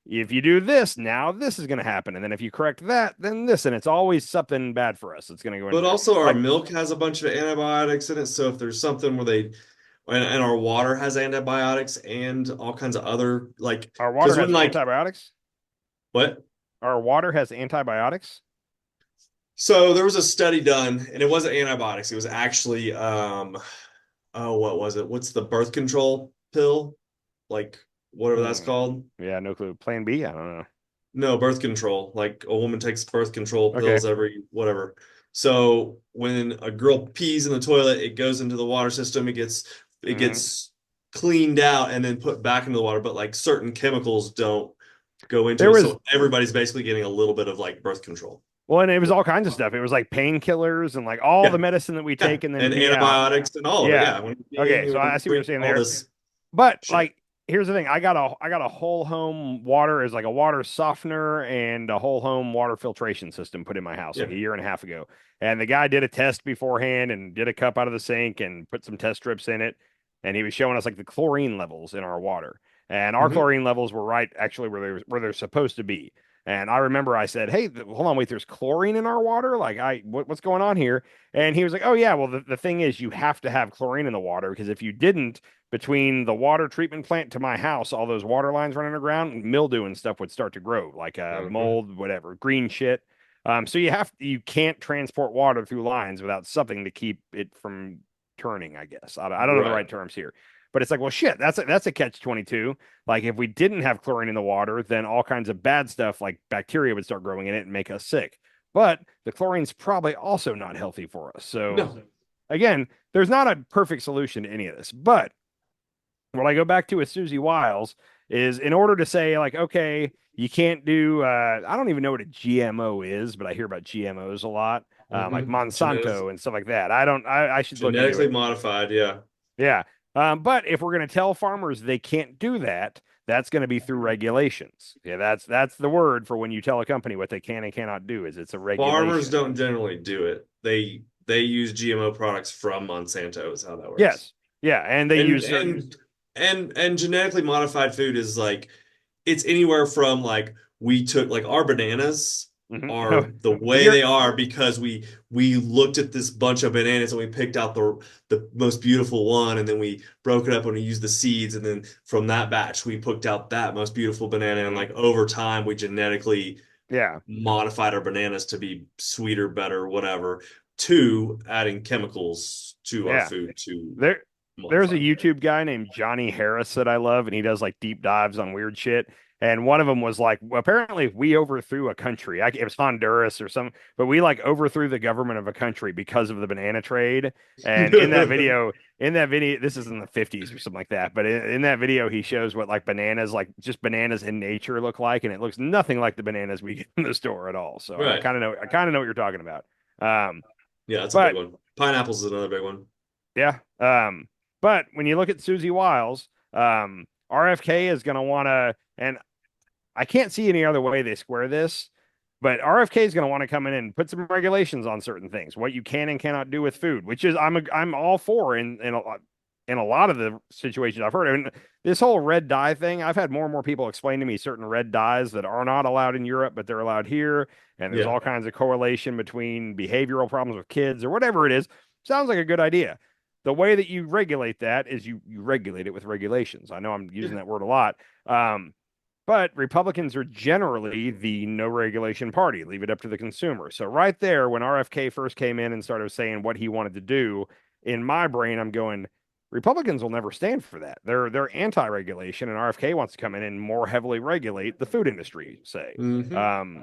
Speaker 2: if you do this, now this is going to happen, and then if you correct that, then this, and it's always something bad for us. It's going to go into
Speaker 1: But
Speaker 2: there.
Speaker 1: also our
Speaker 2: Like
Speaker 1: milk has a bunch of antibiotics in it. So if there's something where and our water has antibiotics and all kinds of other like,
Speaker 2: our water
Speaker 1: because when
Speaker 2: has
Speaker 1: like,
Speaker 2: antibiotics.
Speaker 1: what?
Speaker 2: Our water has antibiotics.
Speaker 1: So there was a study done and it wasn't antibiotics. It was actually, oh, what was it? What's the birth control pill? Like whatever that's
Speaker 2: Hmm.
Speaker 1: called.
Speaker 2: Yeah, no clue. Plan B? I don't know.
Speaker 1: No, birth control. Like a woman takes birth control
Speaker 2: Okay.
Speaker 1: pills every whatever. So when a girl pees in the toilet, it goes into the water system. It
Speaker 2: Hmm.
Speaker 1: gets cleaned out and then put back into the water. But like certain chemicals don't go into
Speaker 2: There
Speaker 1: it.
Speaker 2: was
Speaker 1: So everybody's basically getting a little bit of like birth control.
Speaker 2: Well, and it was all kinds of stuff. It was like painkillers and like all the
Speaker 1: Yeah.
Speaker 2: medicine that we
Speaker 1: Yeah.
Speaker 2: take and then
Speaker 1: And
Speaker 2: pee out.
Speaker 1: antibiotics and all of it.
Speaker 2: Yeah.
Speaker 1: Yeah. When you're
Speaker 2: Okay,
Speaker 1: peeing,
Speaker 2: so
Speaker 1: when
Speaker 2: I
Speaker 1: you
Speaker 2: see what you're
Speaker 1: drink
Speaker 2: saying
Speaker 1: all
Speaker 2: there.
Speaker 1: this
Speaker 2: But
Speaker 1: shit.
Speaker 2: like, here's the thing: I got a whole home water as like a water softener and a whole home water filtration system put in my house
Speaker 1: Yeah.
Speaker 2: like a year and a half ago. And the guy did a test beforehand and did a cup out of the sink and put some test strips in it. And he was showing us like the chlorine levels in our water. And our
Speaker 1: Hmm.
Speaker 2: chlorine levels were right actually where they're supposed to be. And I remember I said, "Hey, hold on, wait, there's chlorine in our water? Like, what's going on here?" And he was like, "Oh yeah, well the thing is you have to have chlorine in the water because if you didn't, between the water treatment plant to my house, all those water lines running around, mildew and stuff would start to grow, like
Speaker 1: Uh-huh.
Speaker 2: mold, whatever, green shit. So you can't transport water through lines without something to keep it from turning, I guess. I don't know the right
Speaker 1: Right.
Speaker 2: terms here. But it's like, well, shit, that's a catch 22. Like if we didn't have chlorine in the water, then all kinds of bad stuff like bacteria would start growing in it and make us sick. But the chlorine's probably also not healthy for us. So
Speaker 1: No.
Speaker 2: again, there's not a perfect solution to any of this. But what I go back to with Susie Wiles is in order to say, like, okay, you can't do, I don't even know what a GMO is, but I hear about GMOs a lot, like
Speaker 1: Hmm.
Speaker 2: Monsanto and stuff like that. I should look into
Speaker 1: Genetically
Speaker 2: it.
Speaker 1: modified. Yeah.
Speaker 2: Yeah. But if we're going to tell farmers they can't do that, that's going to be through regulations. Yeah, that's the word for when you tell a company what they can and cannot do is it's a
Speaker 1: Farmers
Speaker 2: regulation.
Speaker 1: don't generally do it. They use GMO products from Monsanto is how that works.
Speaker 2: Yes. Yeah, and they
Speaker 1: And
Speaker 2: use certain.
Speaker 1: and and genetically modified food is like it's anywhere from like we took like our bananas
Speaker 2: Mhm.
Speaker 1: are the
Speaker 2: Have
Speaker 1: way
Speaker 2: you
Speaker 1: they are because we looked at this bunch of bananas and we picked out the most beautiful one and then we broke it up and we used the seeds and then from that batch we picked out that most beautiful banana and
Speaker 2: Mhm.
Speaker 1: like over time we genetically
Speaker 2: Yeah.
Speaker 1: modified our bananas to be sweeter, better, whatever, to adding chemicals to our
Speaker 2: Yeah.
Speaker 1: food to
Speaker 2: There there's a
Speaker 1: modify.
Speaker 2: YouTube guy named Johnny Harris that I love, and he does like deep dives on weird shit. And one of them was like, well, apparently we overthrew a country. It was Honduras or something, but we like overthrew the government of a country because of the banana trade. And in that video, this is in the 50s or something like that. But in that video, he shows what like bananas, like just bananas in nature look like, and it looks nothing like the bananas we get in the store at all. So I
Speaker 1: Right.
Speaker 2: kind of know, I kind of know what you're talking about. Um,
Speaker 1: Yeah, that's a big
Speaker 2: but
Speaker 1: one. Pineapples is another big one.
Speaker 2: yeah. But when you look at Susie Wiles, RFK is going to want to, and I can't see any other way they square this. But RFK is going to want to come in and put some regulations on certain things, what you can and cannot do with food, which is I'm all for in a lot of the situations I've heard. And this whole red dye thing, I've had more and more people explain to me certain red dyes that are not allowed in Europe, but they're allowed here. And there's
Speaker 1: Yeah.
Speaker 2: all kinds of correlation between behavioral problems with kids or whatever it is. Sounds like a good idea. The way that you regulate that is you regulate it with regulations. I know I'm
Speaker 1: Yeah.
Speaker 2: using that word a lot. But Republicans are generally the no regulation party, leave it up to the consumer. So, right there, when RFK first came in and started saying what he wanted to do, in my brain, I'm going, Republicans will never stand for that. They're anti-regulation, and RFK wants to come in and more heavily regulate the food industry, say.
Speaker 1: Hmm.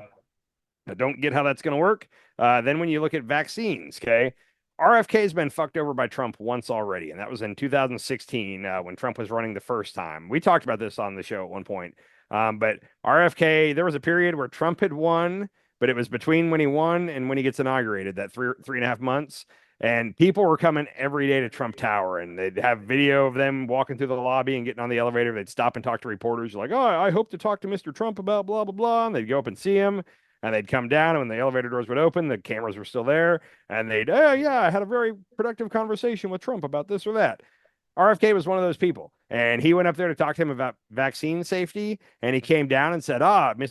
Speaker 2: I don't get how that's going to work. Then when you look at vaccines, okay, RFK has been fucked over by Trump once already, and that was in 2016 when Trump was running the first time. We talked about this on the show at one point. But RFK, there was a period where Trump had won, but it was between when he won and when he gets inaugurated, that 3.5 months. And people were coming every day to Trump Tower, and they'd have video of them walking through the lobby and getting on the elevator. They'd stop and talk to reporters, like, "Oh, I hope to talk to Mr. Trump about blah blah blah." And they'd go up and see him, and they'd come down, and when the elevator doors would open, the cameras were still there, and they'd, "Oh yeah, I had a very productive conversation with Trump about this or that." RFK was one of those people. And he went up there to talk to him about vaccine safety. And he came down and said,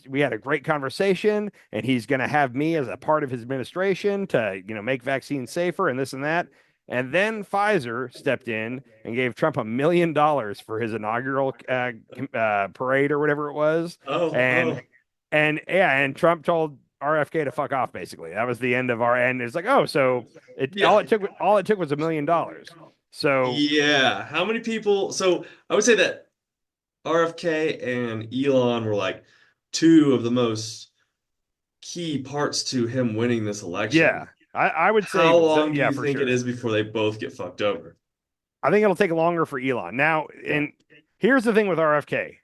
Speaker 2: we had a great conversation. And he's going to have me as a part of his administration to, make vaccines safer and this and that. And then Pfizer stepped in and gave Trump $1 million for his inaugural parade or whatever it was.
Speaker 1: Oh,
Speaker 2: And,
Speaker 1: oh,
Speaker 2: and yeah, and Trump told RFK to fuck off, basically. That was the end of our end. It's like, oh, so
Speaker 1: yeah.
Speaker 2: all it took was $1 million. So
Speaker 1: Yeah. How many people? So I would say that RFK and Elon were like two of the most key parts to him winning this
Speaker 2: yeah,
Speaker 1: election.
Speaker 2: I would say
Speaker 1: How long do
Speaker 2: yeah,
Speaker 1: you
Speaker 2: for
Speaker 1: think it
Speaker 2: sure.
Speaker 1: is before they both get fucked over?
Speaker 2: I think it'll take longer for Elon. Now,
Speaker 1: Yeah.
Speaker 2: and here's the thing with RFK.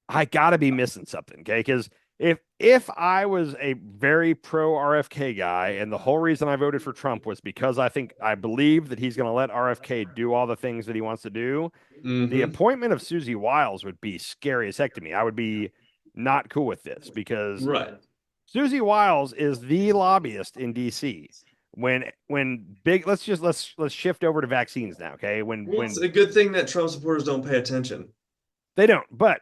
Speaker 2: I gotta be missing something, okay? Because if I was a very pro RFK guy, and the whole reason I voted for Trump was because I believe that he's gonna let RFK do all the things that he wants to do, the
Speaker 1: Hmm.
Speaker 2: appointment of Susie Wiles would be scary as heck to me. I would be not cool with this because
Speaker 1: Right.
Speaker 2: Susie Wiles is the lobbyist in DC. When big let's shift over to vaccines now, okay?
Speaker 1: Well, it's
Speaker 2: When
Speaker 1: a good thing that Trump supporters don't pay attention.
Speaker 2: they don't, but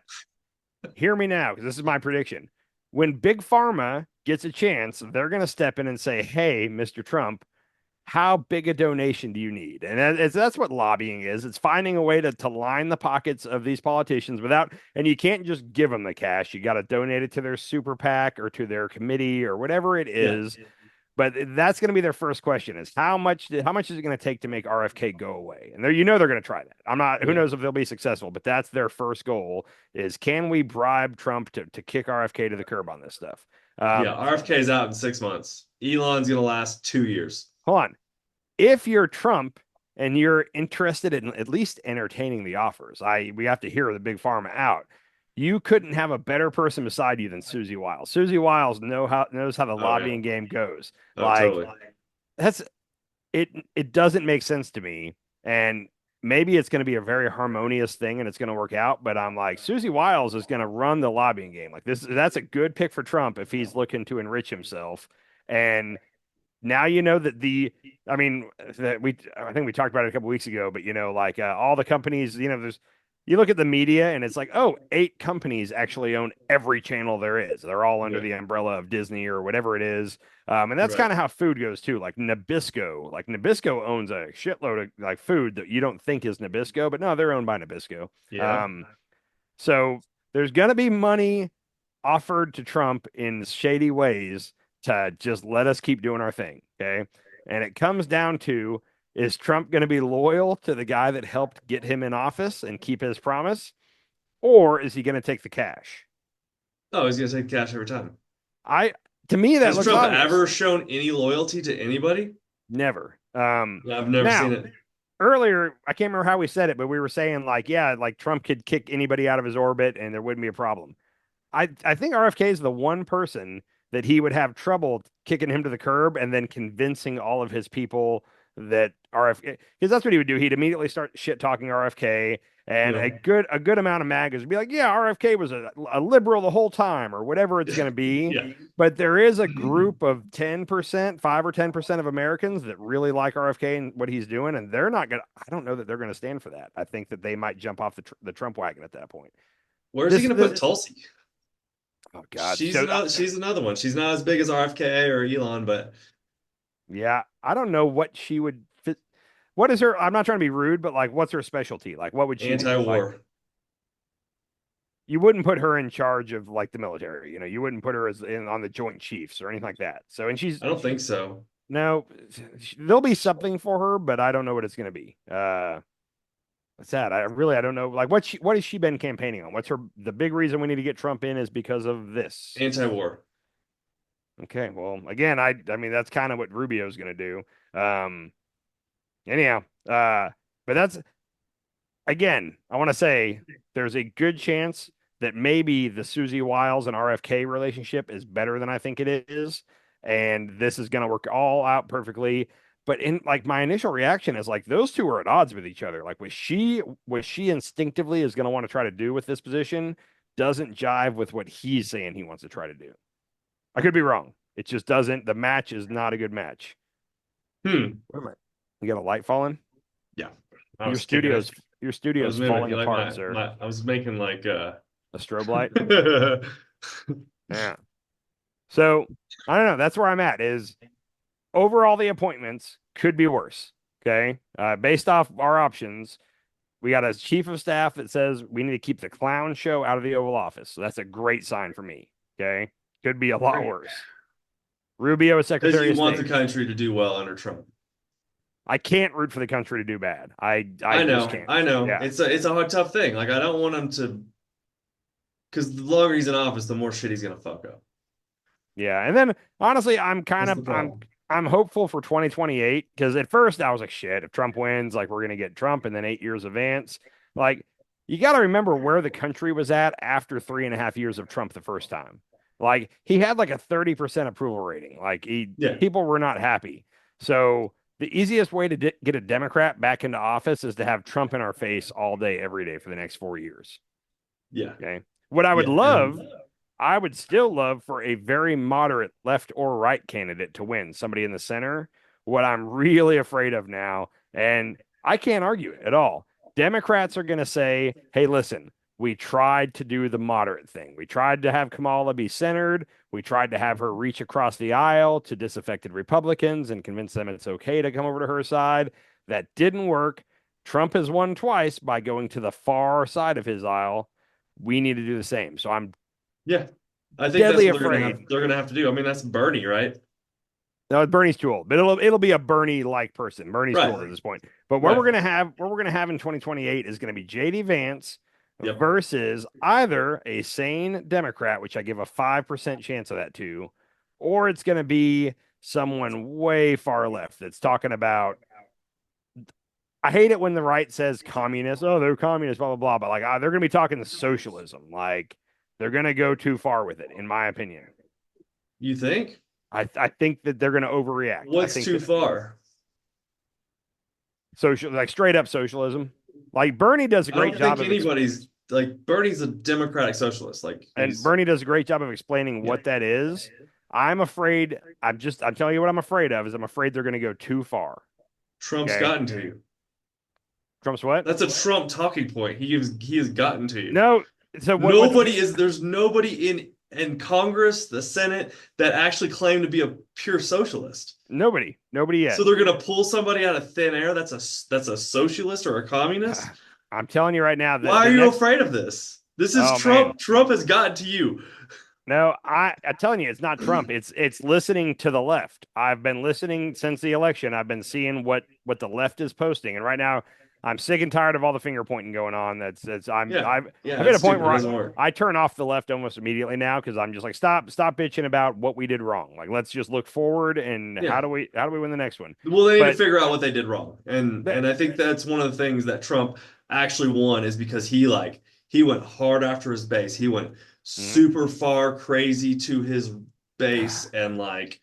Speaker 2: hear me now because this is my prediction. When Big Pharma gets a chance, they're going to step in and say, "Hey, Mr. Trump, how big a donation do you need?" And that's what lobbying is. It's finding a way to line the pockets of these politicians without, and you can't just give them the cash. You got to donate it to their super PAC or to their committee or whatever it
Speaker 1: Yeah.
Speaker 2: is. But that's going to be their first question: is how much is it going to take to make RFK go away? And they're going to try that. I'm not. Who
Speaker 1: Yeah.
Speaker 2: knows if they'll be successful? But that's their first goal: is can we bribe Trump to kick RFK to the curb on this stuff?
Speaker 1: Yeah.
Speaker 2: Um,
Speaker 1: RFK's out in 6 months. Elon's gonna last 2 years.
Speaker 2: hold on. If you're Trump and you're interested in at least entertaining the offers, we have to hear the big pharma out. You couldn't have a better person beside you than Susie Wiles. Susie Wiles knows how the
Speaker 1: Oh yeah.
Speaker 2: lobbying game goes.
Speaker 1: Oh,
Speaker 2: Like
Speaker 1: totally.
Speaker 2: that's it doesn't make sense to me. And maybe it's going to be a very harmonious thing and it's going to work out. But I'm like, Susie Wiles is going to run the lobbying game. Like that's a good pick for Trump if he's looking to enrich himself. And now you know that I mean, I think we talked about it a couple weeks ago, but like all the companies, you look at the media and it's like, oh, 8 companies actually own every channel there is. They're all under
Speaker 1: Yeah.
Speaker 2: the umbrella of Disney or whatever it is. And that's
Speaker 1: Right.
Speaker 2: kind of how food goes too. Like Nabisco owns a shitload of like food that you don't think is Nabisco, but no, they're owned by Nabisco.
Speaker 1: Yeah.
Speaker 2: Um, so there's going to be money offered to Trump in shady ways to just let us keep doing our thing. Okay. And it comes down to, is Trump going to be loyal to the guy that helped get him in office and keep his promise? Or is he going to take the cash?
Speaker 1: Oh, he's gonna take cash every time.
Speaker 2: I, to me, that
Speaker 1: Has
Speaker 2: looks
Speaker 1: Trump
Speaker 2: obvious.
Speaker 1: ever shown any loyalty to anybody?
Speaker 2: Never.
Speaker 1: Yeah, I've never seen
Speaker 2: Now,
Speaker 1: it.
Speaker 2: earlier, I can't remember how we said it, but we were saying like, yeah, like Trump could kick anybody out of his orbit and there wouldn't be a problem. I think RFK is the one person that he would have trouble kicking him to the curb and then convincing all of his people that RFK, because that's what he would do. He'd immediately start shit talking RFK, And
Speaker 1: Yeah.
Speaker 2: a good amount of MAGAs would be like, yeah, RFK was a liberal the whole time, or whatever it's going to be.
Speaker 1: Yeah.
Speaker 2: But there is a group of 10%, 5 or 10% of Americans that really like RFK and what he's doing, and they're not going to, I don't know that they're going to stand for that. I think that they might jump off the Trump wagon at that point.
Speaker 1: Where's he
Speaker 2: This,
Speaker 1: gonna
Speaker 2: this,
Speaker 1: put Tulsi?
Speaker 2: oh God. So,
Speaker 1: She's another one. She's not as big as RFK or Elon, but
Speaker 2: yeah, I don't know what she would fit. What is her, I'm not trying to be rude, but like, what's her specialty? Like, what would she do? Like,
Speaker 1: anti-war.
Speaker 2: you wouldn't put her in charge of like the military, you wouldn't put her as on the Joint Chiefs or anything like that. So, and
Speaker 1: I don't think so.
Speaker 2: no, there'll be something for her, but I don't know what it's going to be. It's sad. I don't know. Like, what has she been campaigning on? What's the big reason we need to get Trump in is because of this.
Speaker 1: Anti-war.
Speaker 2: Okay, well, again, I mean that's kind of what Rubio's going to do. Anyhow, but that's again, I want to say there's a good chance that maybe the Susie Wiles and RFK relationship is better than I think it is, and this is going to work all out perfectly. But in like my initial reaction is like those two are at odds with each other. Like what she instinctively is going to want to try to do with this position doesn't jive with what he's saying he wants to try to do. I could be wrong. It just doesn't. The match is not a good match.
Speaker 1: Hmm.
Speaker 2: Wait a minute. You got a light falling?
Speaker 1: Yeah.
Speaker 2: Your studio's falling apart, sir.
Speaker 1: I was making like
Speaker 2: A strobe light? Yeah. So I don't know. That's where I'm at. Is overall the appointments could be worse. Okay. Based off our options, we got a chief of staff that says we need to keep the clown show out of the Oval Office. So that's a great sign for me. Okay. Could be a lot worse. Rubio is
Speaker 1: because
Speaker 2: Secretary
Speaker 1: you
Speaker 2: of
Speaker 1: want the
Speaker 2: State.
Speaker 1: country to do well under Trump.
Speaker 2: I can't root for the country to do bad. I
Speaker 1: know,
Speaker 2: just can't.
Speaker 1: I know.
Speaker 2: Yeah.
Speaker 1: It's a hard, tough thing. Like I don't want him to, because the longer he's in office, the more shit he's gonna fuck up.
Speaker 2: Yeah. And then honestly, I'm kind
Speaker 1: That's
Speaker 2: of
Speaker 1: the problem.
Speaker 2: I'm hopeful for 2028 because at first I was like, shit, if Trump wins, like we're gonna get Trump and then 8 years of Vance. Like you got to remember where the country was at after 3.5 years of Trump the first time. Like he had like a 30% approval rating. Like
Speaker 1: Yeah,
Speaker 2: people were not happy. So the easiest way to get a Democrat back into office is to have Trump in our face all day, every day for the next 4 years.
Speaker 1: yeah,
Speaker 2: Okay. What I would
Speaker 1: yeah.
Speaker 2: love, I would still love for a very moderate left or right candidate to win, somebody in the center. What I'm really afraid of now, and I can't argue it at all. Democrats are going to say, hey, listen, we tried to do the moderate thing. We tried to have Kamala be centered. We tried to have her reach across the aisle to disaffected Republicans and convince them it's okay to come over to her side. That didn't work. Trump has won twice by going to the far side of his aisle. We need to do the same. So I'm
Speaker 1: yeah. I think that's
Speaker 2: deadly
Speaker 1: what
Speaker 2: afraid.
Speaker 1: they're gonna have to do. I mean, that's Bernie, right?
Speaker 2: No, Bernie's too old, but it'll be a Bernie like person. Bernie's too old
Speaker 1: Right.
Speaker 2: at this point. But what
Speaker 1: Right.
Speaker 2: we're gonna have in 2028 is gonna be JD Vance
Speaker 1: Yep.
Speaker 2: versus either a sane Democrat, which I give a 5% chance of that too, or it's gonna be someone way far left that's talking about. I hate it when the right says communist. Oh, they're communist, blah blah blah. But like, they're gonna be talking socialism. Like, they're gonna go too far with it, in my opinion.
Speaker 1: You think?
Speaker 2: I think that they're going to overreact.
Speaker 1: What's too far?
Speaker 2: Social, like straight up socialism. Like Bernie does a
Speaker 1: I don't
Speaker 2: great job
Speaker 1: think
Speaker 2: of
Speaker 1: anybody's like Bernie's a democratic socialist. Like
Speaker 2: and Bernie does a great job of explaining what that is. I'm afraid. I'm telling you what I'm afraid of is I'm afraid they're going to go too far.
Speaker 1: Trump's
Speaker 2: Okay.
Speaker 1: gotten to you.
Speaker 2: Trump's what?
Speaker 1: That's a Trump talking point. He has gotten to you.
Speaker 2: No. So
Speaker 1: there's nobody in Congress, the Senate, that actually claim to be a pure socialist.
Speaker 2: Nobody yet.
Speaker 1: So they're gonna pull somebody out of thin air that's a socialist or a communist?
Speaker 2: I'm telling you right now that
Speaker 1: why are you afraid of this? This is Trump.
Speaker 2: Man.
Speaker 1: Trump has gotten to you.
Speaker 2: No, I'm telling you, it's not Trump. It's listening to the left. I've been listening since the election. I've been seeing what the left is posting, and right now I'm sick and tired of all the finger pointing going on. I've hit a point where I turn off the left almost immediately now because I'm just like stop bitching about what we did wrong. Like let's just look forward and how do we win the next one?
Speaker 1: Well, they need to figure out what they did wrong, and I think that's one of the things that Trump actually won is because he went hard after his base. He went super far crazy to his base and like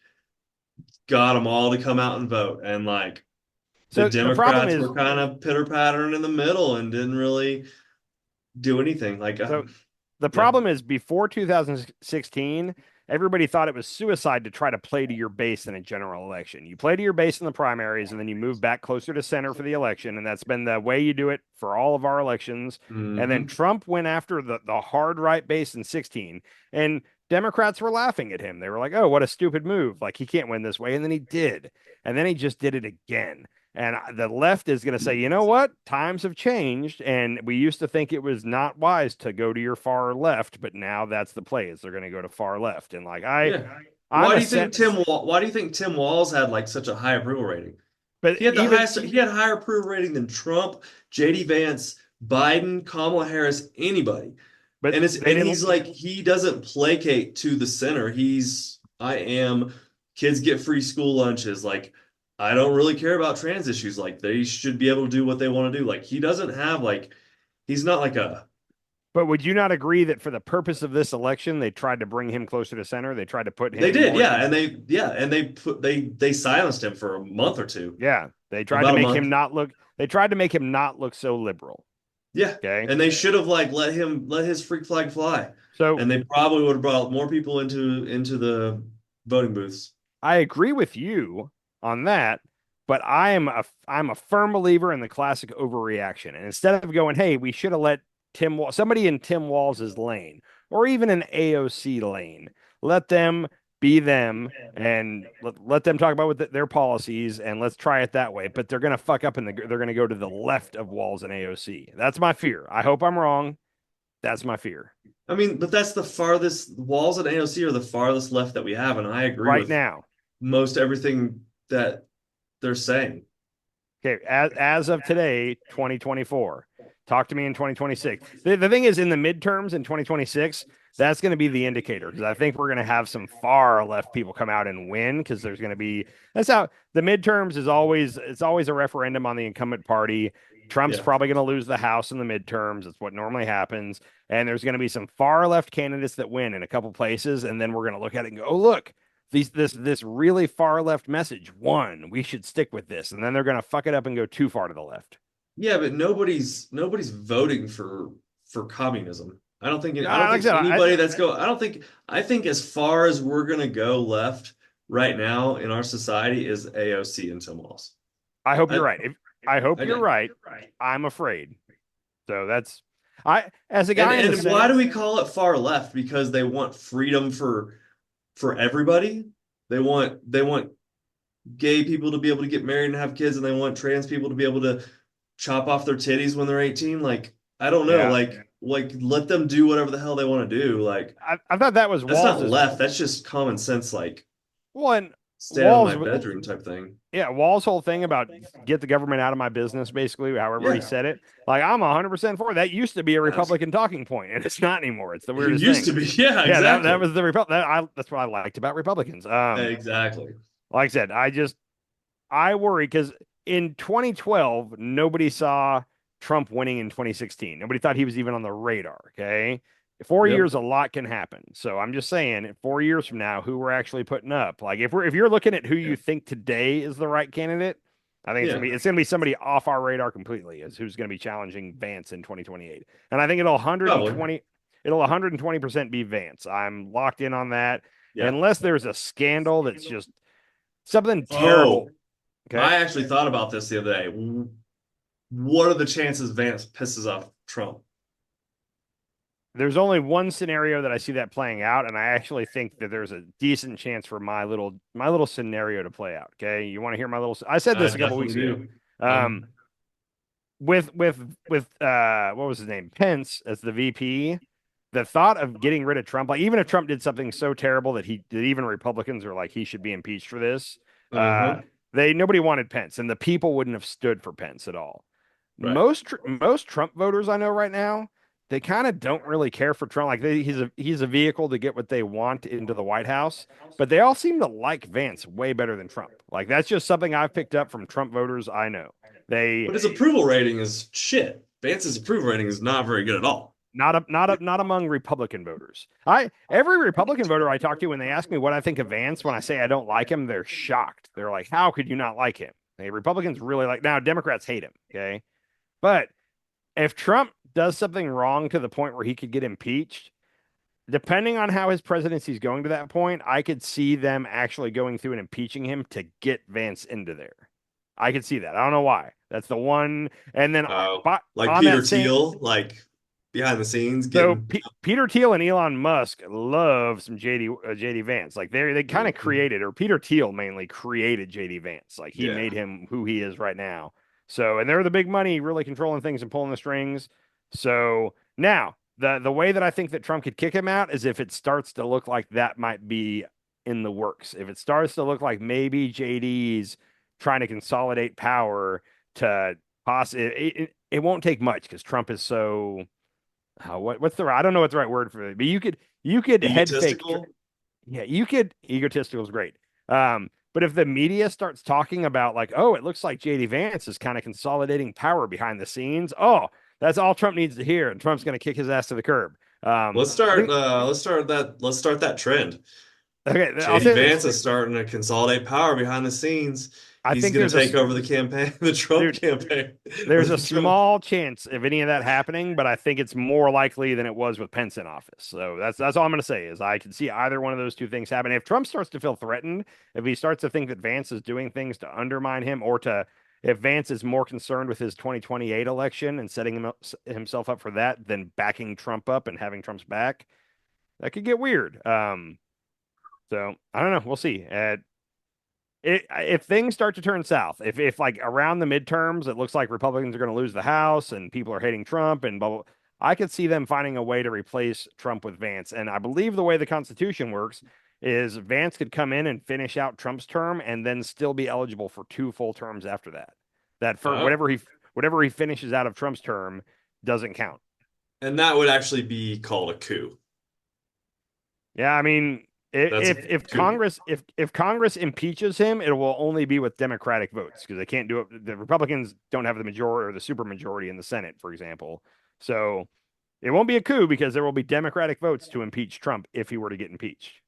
Speaker 1: got them all to come out and vote and like The
Speaker 2: So the problem
Speaker 1: Democrats
Speaker 2: is,
Speaker 1: were kind of pitter-pattering in the middle and didn't really do anything. Like,
Speaker 2: so the
Speaker 1: yeah.
Speaker 2: problem is before 2016, everybody thought it was suicide to try to play to your base in a general election. You play to your base in the primaries and then you move back closer to center for the election. And that's been the way you do it for all of our elections. And then
Speaker 1: Hmm.
Speaker 2: Trump went after the hard right base in 16. And Democrats were laughing at him. They were like, oh, what a stupid move. Like, he can't win this way. And then he did. And then he just did it again. And the left is going to say, you know what? Times have changed. And we used to think it was not wise to go to your far left, but now that's the play is they're going to go to far left. And like,
Speaker 1: Yeah.
Speaker 2: I'm a
Speaker 1: Why do you think Tim Walz had like such a high approval rating?
Speaker 2: but
Speaker 1: He had the
Speaker 2: even,
Speaker 1: highest, he had higher approval rating than Trump, JD Vance, Biden, Kamala Harris, anybody.
Speaker 2: but they
Speaker 1: And
Speaker 2: didn't,
Speaker 1: he's like he doesn't placate to the center. I am kids get free school lunches. Like I don't really care about trans issues. Like they should be able to do what they want to do. Like he doesn't have like he's not like a
Speaker 2: but would you not agree that for the purpose of this election, they tried to bring him closer to center? They tried to put
Speaker 1: they
Speaker 2: him
Speaker 1: did,
Speaker 2: more.
Speaker 1: yeah. And they silenced him for a month or two.
Speaker 2: Yeah. They tried to
Speaker 1: About a
Speaker 2: make
Speaker 1: month.
Speaker 2: him not look, they tried to make him not look so liberal.
Speaker 1: Yeah.
Speaker 2: Okay.
Speaker 1: And they should have like let his freak flag fly.
Speaker 2: So
Speaker 1: And they probably would have brought more people into the voting booths.
Speaker 2: I agree with you on that, but I'm a firm believer in the classic overreaction. And instead of going, hey, we should have let somebody in Tim Walz's lane or even an AOC lane, let them be them and let them talk about their policies and let's try it that way. But they're going to fuck up and they're going to go to the left of Walz and AOC. That's my fear. I hope I'm wrong. That's my fear
Speaker 1: I mean, but that's the farthest Walls and AOC are the farthest left that we have, and I agree
Speaker 2: right
Speaker 1: with
Speaker 2: now.
Speaker 1: most everything that they're saying.
Speaker 2: Okay, as of today, 2024. Talk to me in 2026. The thing is, in the midterms in 2026, that's going to be the indicator because I think we're going to have some far left people come out and win because there's going to be that's how the midterms is always it's always a referendum on the incumbent party. Trump's
Speaker 1: Yeah.
Speaker 2: probably going to lose the House in the midterms. It's what normally happens, and there's going to be some far left candidates that win in a couple places, and then we're going to look at it and go, "Oh, look, this really far left message won. We should stick with this." And then they're going to fuck it up and go too far to the left.
Speaker 1: Yeah, but nobody's voting for communism. I don't
Speaker 2: Like I
Speaker 1: think
Speaker 2: said,
Speaker 1: anybody that's go I think as far as we're gonna go left right now in our society is AOC and Tim Walz.
Speaker 2: I hope
Speaker 1: I
Speaker 2: you're right. I hope
Speaker 1: I
Speaker 2: you're right. I'm afraid. So that's I as a
Speaker 1: and
Speaker 2: guy in the
Speaker 1: and why
Speaker 2: Senate.
Speaker 1: do we call it far left? Because they want freedom for everybody. They want gay people to be able to get married and have kids, and they want trans people to be able to chop off their titties when they're 18. Like, I don't know,
Speaker 2: Yeah,
Speaker 1: like let them do whatever the hell they want to do. Like,
Speaker 2: I thought that was
Speaker 1: that's not
Speaker 2: Walls's
Speaker 1: left. That's just common sense, like
Speaker 2: one.
Speaker 1: stay out of
Speaker 2: Walls,
Speaker 1: my bedroom type thing.
Speaker 2: yeah, Wall's whole thing about get the government out of my business, basically, however he
Speaker 1: Yeah.
Speaker 2: said it. Like I'm 100% for it. That used to be a
Speaker 1: Yes.
Speaker 2: Republican talking point, and it's not anymore. It's the
Speaker 1: It
Speaker 2: weirdest
Speaker 1: used
Speaker 2: thing.
Speaker 1: to be. Yeah,
Speaker 2: Yeah,
Speaker 1: exactly.
Speaker 2: that was the that's what I liked about Republicans.
Speaker 1: Exactly.
Speaker 2: Like I said, I worry because in 2012, nobody saw Trump winning in 2016. Nobody thought he was even on the radar. Okay. 4 years,
Speaker 1: Yep.
Speaker 2: a lot can happen. So I'm just saying, 4 years from now, who we're actually putting up. Like if you're looking at who you think today is the right candidate, I think
Speaker 1: Yeah.
Speaker 2: it's gonna be somebody off our radar completely, is who's gonna be challenging Vance in 2028. And I think it'll
Speaker 1: Probably.
Speaker 2: 120% be Vance. I'm locked in on that.
Speaker 1: Yeah.
Speaker 2: Unless there's a scandal that's just something
Speaker 1: Oh,
Speaker 2: terrible. Okay.
Speaker 1: I actually thought about this the other day. What are the chances Vance pisses off Trump?
Speaker 2: There's only one scenario that I see that playing out, and I actually think that there's a decent chance for my little scenario to play out. Okay, you want to hear my little? I said
Speaker 1: I
Speaker 2: this a couple
Speaker 1: definitely
Speaker 2: weeks ago.
Speaker 1: do.
Speaker 2: Um, with what was his name, Pence as the VP. The thought of getting rid of Trump, like even if Trump did something so terrible that even Republicans are like he should be impeached for this, uh,
Speaker 1: Uh-huh.
Speaker 2: nobody wanted Pence, and the people wouldn't have stood for Pence at all.
Speaker 1: Right.
Speaker 2: Most Trump voters I know right now, they kind of don't really care for Trump. Like he's a vehicle to get what they want into the White House, but they all seem to like Vance way better than Trump. Like that's just something I've picked up from Trump voters I know. They
Speaker 1: But his approval rating is shit. Vance's approval rating is not very good at all.
Speaker 2: not among Republican voters. Every Republican voter I talk to when they ask me what I think of Vance, when I say I don't like him, they're shocked. They're like, "How could you not like him?" Republicans really like now Democrats hate him. Okay. But if Trump does something wrong to the point where he could get impeached, depending on how his presidency is going to that point, I could see them actually going through and impeaching him to get Vance into there. I could see that. I don't know why. That's the one. And then
Speaker 1: Oh, like
Speaker 2: on
Speaker 1: Peter
Speaker 2: that same,
Speaker 1: Thiel, like behind the scenes
Speaker 2: so
Speaker 1: getting.
Speaker 2: Peter Thiel and Elon Musk love some JD Vance. Like they kind of
Speaker 1: Mhm.
Speaker 2: created, or Peter Thiel mainly created JD Vance. Like he
Speaker 1: Yeah.
Speaker 2: made him who he is right now. So and they're the big money, really controlling things and pulling the strings. So now the way that I think that Trump could kick him out is if it starts to look like that might be in the works. If it starts to look like maybe JD's trying to consolidate power to it won't take much because Trump is so what's the I don't know what's the right word for it, but you could head fake.
Speaker 1: Egotistical.
Speaker 2: Yeah, you could egotistical is great. But if the media starts talking about like, oh, it looks like JD Vance is kind of consolidating power behind the scenes, oh, that's all Trump needs to hear, and Trump's going to kick his ass to the curb. I think
Speaker 1: Let's start that trend.
Speaker 2: okay, I'll
Speaker 1: JD
Speaker 2: say this.
Speaker 1: Vance is starting to consolidate power behind the scenes.
Speaker 2: I
Speaker 1: He's
Speaker 2: think
Speaker 1: going
Speaker 2: there's
Speaker 1: to
Speaker 2: a
Speaker 1: take over the campaign, the Trump
Speaker 2: dude.
Speaker 1: campaign.
Speaker 2: There's a
Speaker 1: The Trump.
Speaker 2: small chance of any of that happening, but I think it's more likely than it was with Pence in office. So that's all I'm going to say is I can see either one of those two things happen. If Trump starts to feel threatened, if he starts to think that Vance is doing things to undermine him, or to if Vance is more concerned with his 2028 election and setting himself up for that than backing Trump up and having Trump's back, that could get weird. So I don't know. We'll see. If things start to turn south, if like around the midterms, it looks like Republicans are going to lose the House and people are hating Trump and blah, blah, I could see them finding a way to replace Trump with Vance. And I believe the way the Constitution works is Vance could come in and finish out Trump's term and then still be eligible for two full terms after that. That for
Speaker 1: Oh,
Speaker 2: whatever he finishes out of Trump's term doesn't count.
Speaker 1: and that would actually be called a coup.
Speaker 2: Yeah, I mean,
Speaker 1: That's a coup.
Speaker 2: if Congress impeaches him, it will only be with Democratic votes because they can't do it. The Republicans don't have the majority or the super majority in the Senate, for example. So it won't be a coup because there will be Democratic votes to impeach Trump if he were to get impeached.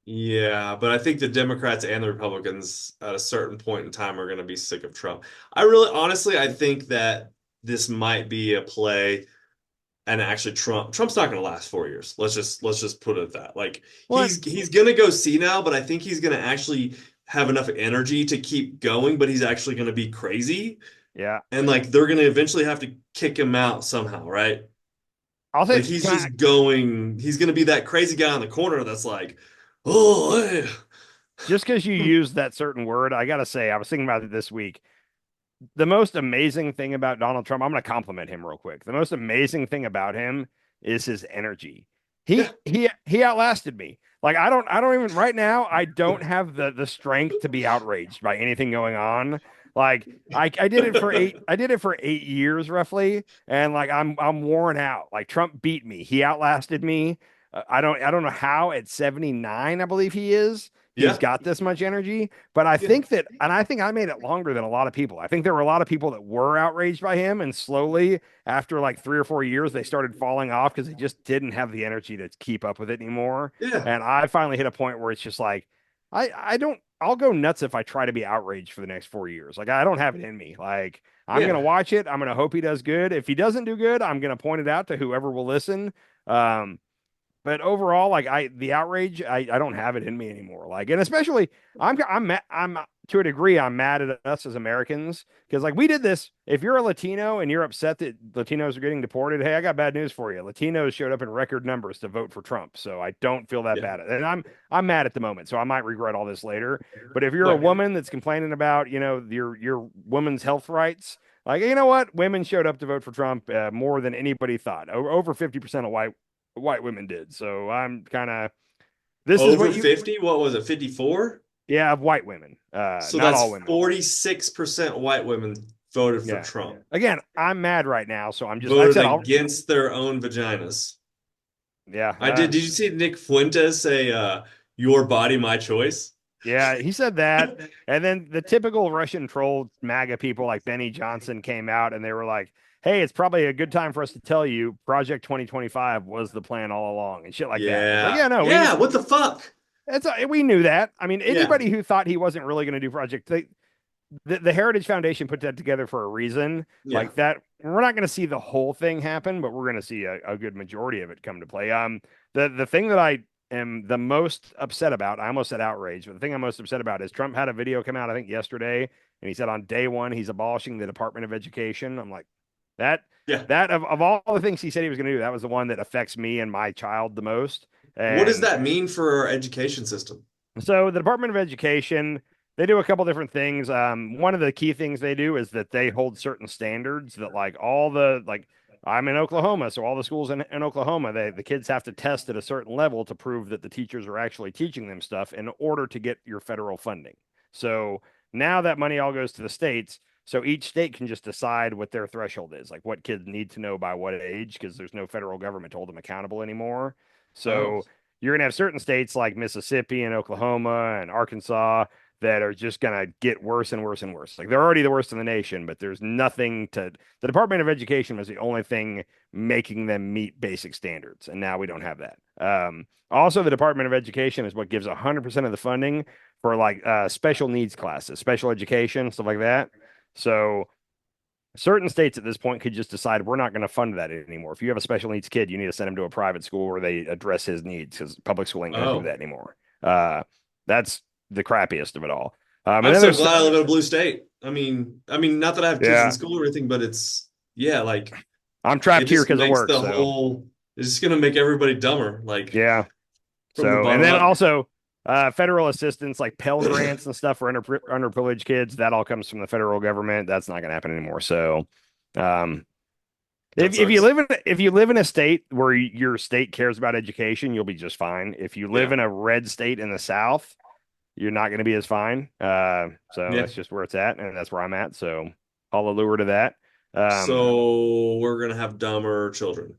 Speaker 1: Yeah, but I think the Democrats and the Republicans at a certain point in time are going to be sick of Trump. I really, honestly, I think that this might be a play, and actually, Trump's not going to last 4 years. Let's just put it at that. Like
Speaker 2: What?
Speaker 1: he's going to go senile, but I think he's going to actually have enough energy to keep going. But he's actually going to be crazy,
Speaker 2: Yeah,
Speaker 1: and like they're going to eventually have to kick him out somehow, right?
Speaker 2: I'll
Speaker 1: Like
Speaker 2: say.
Speaker 1: he's
Speaker 2: Can I,
Speaker 1: just going. He's going to be that crazy guy in the corner that's like, oh, hey.
Speaker 2: just because you use that certain word, I gotta say, I was thinking about it this week. The most amazing thing about Donald Trump, I'm going to compliment him real quick. The most amazing thing about him is his energy.
Speaker 1: Yeah.
Speaker 2: He outlasted me. Like I don't even right now, I don't have the strength to be outraged by anything going on. Like I did it for 8 years roughly, and like I'm worn out. Like Trump beat me. He outlasted me. I don't know how at 79, I believe he is. He's
Speaker 1: Yeah.
Speaker 2: got this much energy. But I
Speaker 1: Yeah.
Speaker 2: think that, and I think I made it longer than a lot of people. I think there were a lot of people that were outraged by him, and slowly, after like 3 or 4 years, they started falling off because they just didn't have the energy to keep up with it anymore.
Speaker 1: Yeah.
Speaker 2: And I finally hit a point where it's just like, I don't, I'll go nuts if I try to be outraged for the next 4 years. Like I don't have it in me. Like I'm gonna
Speaker 1: Yeah.
Speaker 2: watch it. I'm gonna hope he does good. If he doesn't do good, I'm gonna point it out to whoever will listen. Um, but overall, like the outrage, I don't have it in me anymore. Like, and especially I'm to a degree I'm mad at us as Americans because like we did this. If you're a Latino and you're upset that Latinos are getting deported, hey, I got bad news for you. Latinos showed up in record numbers to vote for Trump, so I don't feel that
Speaker 1: Yeah.
Speaker 2: bad. And I'm mad at the moment, so I might regret all this later. But if you're a
Speaker 1: Look,
Speaker 2: woman that's complaining about your women's health rights. Like, you know what? Women showed up to vote for Trump more than anybody thought. Over 50% of white women did. So I'm kind of this is
Speaker 1: over
Speaker 2: what you
Speaker 1: 50, what was it, 54?
Speaker 2: yeah, of white women.
Speaker 1: So
Speaker 2: Not
Speaker 1: that's
Speaker 2: all women.
Speaker 1: 46% white women voted for
Speaker 2: Yeah.
Speaker 1: Trump.
Speaker 2: Again, I'm mad right now, so I'm just like I
Speaker 1: Voted
Speaker 2: said, I'll
Speaker 1: against their own vaginas.
Speaker 2: yeah,
Speaker 1: I did. Did you see Nick Fuentes say, "Your body, my choice"?
Speaker 2: yeah, he said that. And then the typical Russian troll MAGA people like Benny Johnson came out and they were like, hey, it's probably a good time for us to tell you Project 2025 was the plan all along and shit like that. It's like,
Speaker 1: Yeah,
Speaker 2: yeah, no,
Speaker 1: yeah. What the fuck?
Speaker 2: we knew that. I mean,
Speaker 1: Yeah,
Speaker 2: anybody who thought he wasn't really going to do Project, the Heritage Foundation put that together for a reason.
Speaker 1: Yeah.
Speaker 2: Like that, we're not going to see the whole thing happen, but we're going to see a good majority of it come to play. The thing that I am the most upset about, I almost said outraged, but the thing I'm most upset about is Trump had a video come out, I think yesterday, and he said on day one he's abolishing the Department of Education. I'm like, that
Speaker 1: Yeah.
Speaker 2: that of all the things he said he was going to do, that was the one that affects me and my child the most.
Speaker 1: What does
Speaker 2: And
Speaker 1: that mean for our education system?
Speaker 2: so the Department of Education, they do a couple different things. One of the key things they do is that they hold certain standards that like all the like I'm in Oklahoma, so all the schools in Oklahoma, the kids have to test at a certain level to prove that the teachers are actually teaching them stuff in order to get your federal funding. So now that money all goes to the states. So each state can just decide what their threshold is, like what kids need to know by what age, because there's no federal government to hold them accountable anymore.
Speaker 1: Oh,
Speaker 2: So you're gonna have certain states like Mississippi and Oklahoma and Arkansas that are just gonna get worse and worse and worse. Like they're already the worst in the nation, but there's nothing to the Department of Education was the only thing making them meet basic standards, and now we don't have that. Also, the Department of Education is what gives 100% of the funding for like special needs classes, special education, stuff like that. So certain states at this point could just decide we're not going to fund that anymore. If you have a special needs kid, you need to send him to a private school where they address his needs because public school ain't going to do
Speaker 1: oh.
Speaker 2: that anymore. That's the crappiest of it all. And
Speaker 1: I'm
Speaker 2: then
Speaker 1: so
Speaker 2: there's
Speaker 1: glad I live in a blue state. not that I have kids in
Speaker 2: yeah,
Speaker 1: school or anything, but it's yeah, like
Speaker 2: I'm
Speaker 1: it
Speaker 2: trapped here
Speaker 1: just
Speaker 2: because of
Speaker 1: makes
Speaker 2: work.
Speaker 1: the
Speaker 2: So
Speaker 1: whole it's just gonna make everybody dumber, like
Speaker 2: yeah.
Speaker 1: from the
Speaker 2: So and
Speaker 1: bottom
Speaker 2: then
Speaker 1: up.
Speaker 2: also federal assistance like Pell grants and stuff for underprivileged kids. That all comes from the federal government. That's not going to happen anymore. So um,
Speaker 1: That
Speaker 2: if you
Speaker 1: sucks.
Speaker 2: live in a state where your state cares about education, you'll be just fine. If you live
Speaker 1: Yeah.
Speaker 2: in a red state in the South, you're not going to be as fine. So
Speaker 1: Yeah.
Speaker 2: that's just where it's at, and that's where I'm at. So I'll allure to that. Um,
Speaker 1: So we're gonna have dumber children.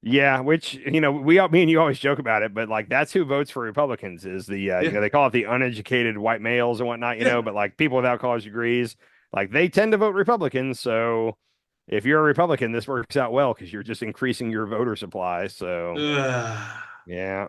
Speaker 2: yeah, which me and you always joke about it, but like that's who votes for Republicans is the
Speaker 1: Yeah.
Speaker 2: they call it the uneducated white males and whatnot,
Speaker 1: Yeah.
Speaker 2: but like people without college degrees, like they tend to vote Republicans. So if you're a Republican, this works out well because you're just increasing your voter supply. So
Speaker 1: Ugh.
Speaker 2: yeah.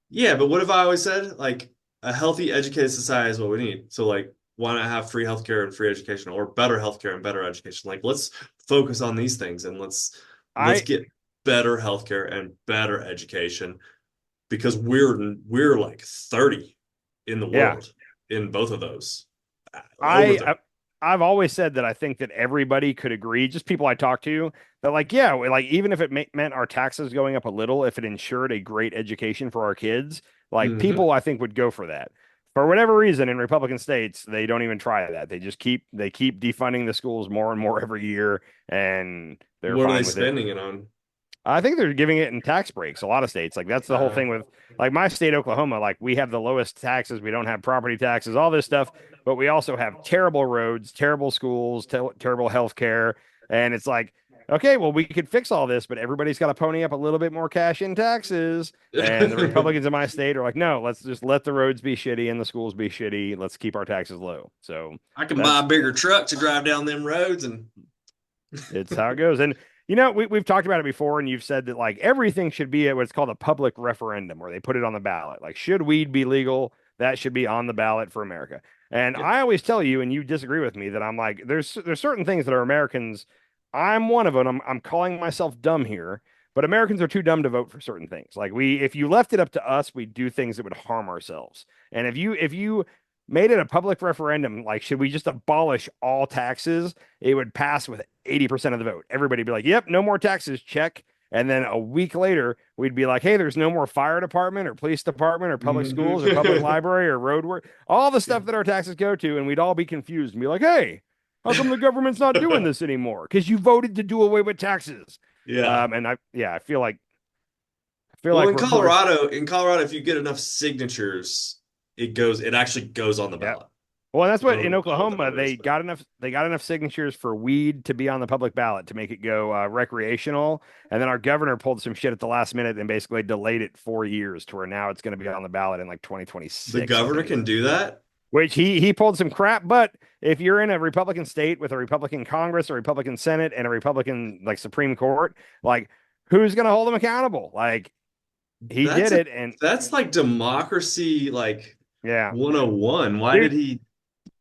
Speaker 1: Yeah, but what have I always said? Like a healthy, educated society is what we need. So like why not have free healthcare and free education or better healthcare and better education? Like let's focus on these things and let's
Speaker 2: I
Speaker 1: get better healthcare and better education because we're like 30 in the
Speaker 2: yeah.
Speaker 1: world in both of those. Over
Speaker 2: I
Speaker 1: 30.
Speaker 2: I've always said that I think that everybody could agree, just people I talk to, that like yeah, like even if it meant our taxes going up a little, if it ensured a great education for our kids, like
Speaker 1: Hmm.
Speaker 2: people I think would go for that. For whatever reason, in Republican states, they don't even try that. They keep defunding the schools more and more every year, and they're
Speaker 1: What are they
Speaker 2: fine with it.
Speaker 1: spending it on?
Speaker 2: I think they're giving it in tax breaks. A lot of states, like that's the whole
Speaker 1: Uh,
Speaker 2: thing with like my state, Oklahoma. Like we have the lowest taxes, we don't have property taxes, all this stuff, but we also have terrible roads, terrible schools, terrible health care, and it's like, okay, well, we could fix all this, but everybody's got to pony up a little bit more cash in taxes. And the Republicans in my state are like, no, let's just let the roads be shitty and the schools be shitty. Let's keep our taxes low. So
Speaker 1: I can buy a
Speaker 2: that's
Speaker 1: bigger truck to drive down them roads and
Speaker 2: it's how it goes. And we've talked about it before, and you've said that like everything should be at what's called a public referendum, where they put it on the ballot. Like, should weed be legal? That should be on the ballot for America. And
Speaker 1: yeah.
Speaker 2: I always tell you, and you disagree with me, that I'm like, there's certain things that are Americans. I'm one of them. I'm calling myself dumb here, but Americans are too dumb to vote for certain things. Like if you left it up to us, we'd do things that would harm ourselves. And if you made it a public referendum, like should we just abolish all taxes? It would pass with 80% of the vote. Everybody'd be like, yep, no more taxes, check. And then a week later, we'd be like, hey, there's no more fire department or police department or public schools or public
Speaker 1: Mhm.
Speaker 2: library or road work, all the
Speaker 1: Yeah.
Speaker 2: stuff that our taxes go to. And we'd all be confused and be like, hey, how come the government's not doing this anymore? Because you voted to do away with taxes.
Speaker 1: Yeah.
Speaker 2: And I feel
Speaker 1: Well,
Speaker 2: like we're
Speaker 1: In Colorado, if you get enough signatures, it actually goes on the
Speaker 2: yeah.
Speaker 1: ballot.
Speaker 2: Well, that's
Speaker 1: I
Speaker 2: what
Speaker 1: don't
Speaker 2: in
Speaker 1: know what the
Speaker 2: Oklahoma
Speaker 1: number is, but
Speaker 2: they got enough signatures for weed to be on the public ballot to make it go recreational, and then our governor pulled some shit at the last minute and basically delayed it 4 years to where now it's going to be on the ballot in like
Speaker 1: the
Speaker 2: 2026, I
Speaker 1: governor
Speaker 2: think.
Speaker 1: can do that.
Speaker 2: Which he pulled some crap, but if you're in a Republican state with a Republican Congress, a Republican Senate, and a Republican like Supreme Court, like who's going to hold him accountable? Like he
Speaker 1: That's
Speaker 2: did
Speaker 1: a
Speaker 2: it, and
Speaker 1: that's like democracy like
Speaker 2: yeah,
Speaker 1: 101. Why did
Speaker 2: dude.
Speaker 1: he?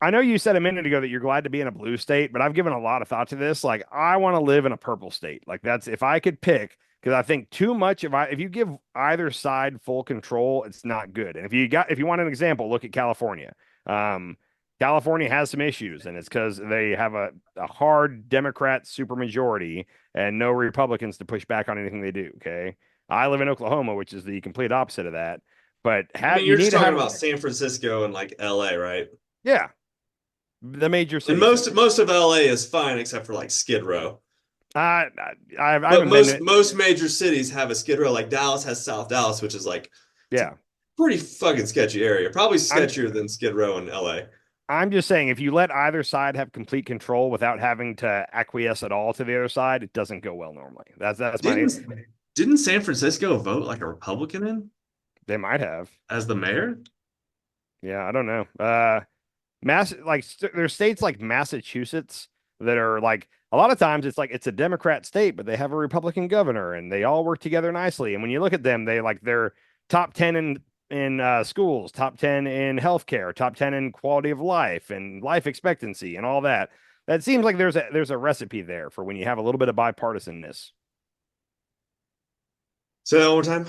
Speaker 2: I know you said a minute ago that you're glad to be in a blue state, but I've given a lot of thought to this. Like, I want to live in a purple state. Like, that's if I could pick, because I think too much if you give either side full control, it's not good. And if you want an example, look at California. Um, California has some issues, and it's because they have a hard Democrat supermajority and no Republicans to push back on anything they do. Okay. I live in Oklahoma, which is the complete opposite of that. But
Speaker 1: I mean,
Speaker 2: you
Speaker 1: you're
Speaker 2: need
Speaker 1: just
Speaker 2: to
Speaker 1: talking
Speaker 2: have,
Speaker 1: about San Francisco and like LA, right?
Speaker 2: yeah, the major
Speaker 1: And
Speaker 2: city
Speaker 1: most
Speaker 2: centers.
Speaker 1: most of LA is fine except for like Skid Row.
Speaker 2: I
Speaker 1: But
Speaker 2: haven't been to,
Speaker 1: most major cities have a Skid Row. Like Dallas has South Dallas, which is like it's a
Speaker 2: yeah.
Speaker 1: pretty fucking sketchy area. Probably
Speaker 2: I'm
Speaker 1: sketchier than Skid Row in LA.
Speaker 2: I'm just saying if you let either side have complete control without having to acquiesce at all to the other side, it doesn't go well normally. That's my
Speaker 1: Didn't didn't San Francisco vote like a Republican in
Speaker 2: they might have.
Speaker 1: as the mayor?
Speaker 2: Yeah, I don't know. There's states like Massachusetts that are like a lot of times it's like it's a Democrat state, but they have a Republican governor and they all work together nicely. And when you look at them, they're top 10 in schools, top 10 in healthcare, top 10 in quality of life and life expectancy and all that. That seems like there's a recipe there for when you have a little bit of bipartisanness.
Speaker 1: Say that one more time.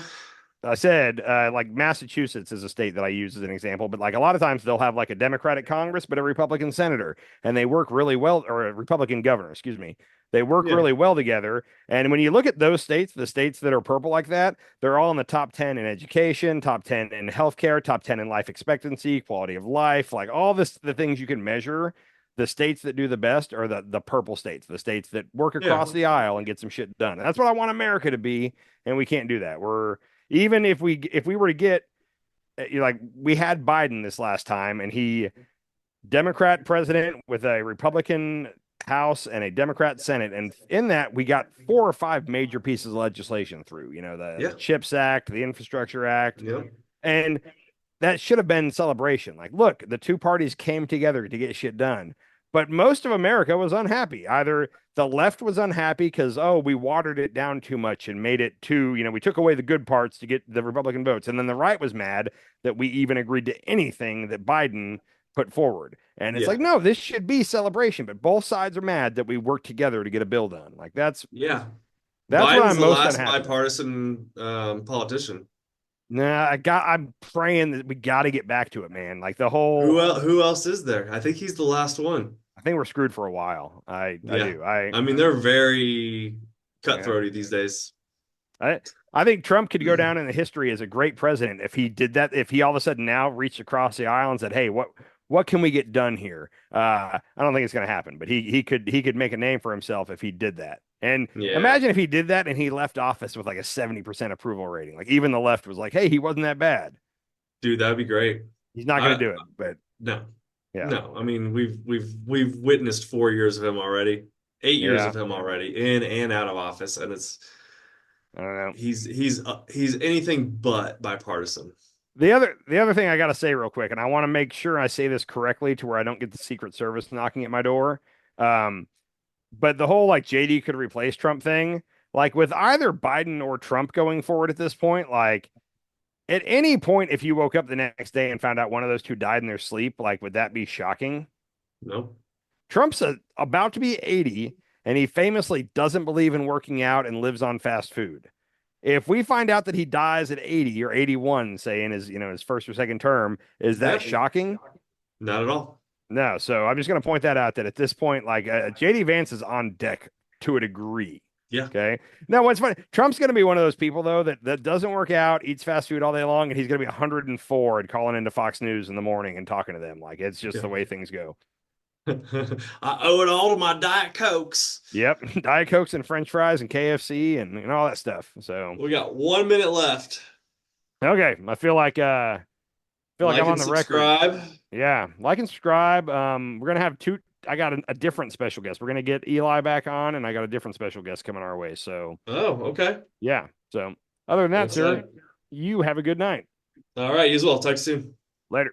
Speaker 2: I said, like Massachusetts is a state that I use as an example, but like a lot of times they'll have like a Democratic Congress, but a Republican senator, and they work really well, or a Republican governor, excuse me. They work
Speaker 1: Yeah.
Speaker 2: really well together. And when you look at those states, the states that are purple like that, they're all in the top 10 in education, top 10 in healthcare, top 10 in life expectancy, quality of life, like all the things you can measure. The states that do the best are the purple states, the states that work
Speaker 1: Yeah.
Speaker 2: across the aisle and get some shit done. And that's what I want America to be, and we can't do that. We're even if we were to get like we had Biden this last time and he Democrat president with a Republican House and a Democrat Senate, and in that we got 4 or 5 major pieces of legislation through, the
Speaker 1: Yeah.
Speaker 2: CHIPS Act, the Infrastructure Act,
Speaker 1: Yeah.
Speaker 2: and that should have been celebration. Like, look, the two parties came together to get shit done. But most of America was unhappy. Either the left was unhappy because, oh, we watered it down too much and made it too, we took away the good parts to get the Republican votes. And then the right was mad that we even agreed to anything that Biden put forward. And it's
Speaker 1: Yeah.
Speaker 2: like, no, this should be celebration. But both sides are mad that we worked together to get a bill done. Like
Speaker 1: Yeah.
Speaker 2: that's what
Speaker 1: Biden's
Speaker 2: I'm
Speaker 1: the
Speaker 2: most
Speaker 1: last
Speaker 2: unhappy with.
Speaker 1: bipartisan I'm
Speaker 2: I'm praying that we got to get back to it, man. Like the whole
Speaker 1: who else is there? I think he's the last one.
Speaker 2: I think we're screwed for a while. I
Speaker 1: Yeah.
Speaker 2: do.
Speaker 1: I mean, they're very
Speaker 2: Yeah.
Speaker 1: cutthroaty these days.
Speaker 2: I I think Trump could go down in the history as a great president if he did that. If he all of a sudden now reached across the aisle and said, "Hey, what can we get done here?" I don't think it's going to happen, but he could make a name for himself if he did that. And
Speaker 1: Yeah.
Speaker 2: imagine if he did that and he left office with like a 70% approval rating. Like even the left was like, "Hey, he wasn't that bad."
Speaker 1: Dude, that'd be great.
Speaker 2: He's not going
Speaker 1: I
Speaker 2: to do it, but
Speaker 1: no.
Speaker 2: yeah,
Speaker 1: No. I mean, we've witnessed 4 years of him already. 8 years
Speaker 2: yeah,
Speaker 1: of him already in and out of office, and it's
Speaker 2: I don't know.
Speaker 1: he's anything but bipartisan.
Speaker 2: The other thing I got to say real quick, and I want to make sure I say this correctly to where I don't get the Secret Service knocking at my door. Um, but the whole like JD could replace Trump thing, like with either Biden or Trump going forward at this point, like at any point, if you woke up the next day and found out one of those two died in their sleep, like would that be shocking?
Speaker 1: No.
Speaker 2: Trump's about to be 80, and he famously doesn't believe in working out and lives on fast food. If we find out that he dies at 80 or 81, say in his first or second term, is that
Speaker 1: Yep.
Speaker 2: shocking?
Speaker 1: Not at all.
Speaker 2: No. So I'm just going to point that out that at this point, like JD Vance is on deck to a degree.
Speaker 1: Yeah.
Speaker 2: Okay. Now, what's funny, Trump's going to be one of those people though that doesn't work out, eats fast food all day long, and he's going to be 104 and calling into Fox News in the morning and talking to them. Like it's just
Speaker 1: Yeah.
Speaker 2: the way things go.
Speaker 1: I owe it all to my Diet Cokes.
Speaker 2: Yep. Diet Cokes and French fries and KFC and all that stuff. So
Speaker 1: We got 1 minute left.
Speaker 2: okay. I feel like
Speaker 1: Like
Speaker 2: I'm on
Speaker 1: and
Speaker 2: the record.
Speaker 1: subscribe.
Speaker 2: Yeah. Like and subscribe. We're gonna have I got a different special guest. We're gonna get Eli back on, and I got a different special guest coming our way. So
Speaker 1: Oh, okay.
Speaker 2: yeah. So other than that,
Speaker 1: That's
Speaker 2: sir,
Speaker 1: it.
Speaker 2: you have a good night.
Speaker 1: All right, you as well. Talk soon.
Speaker 2: Later.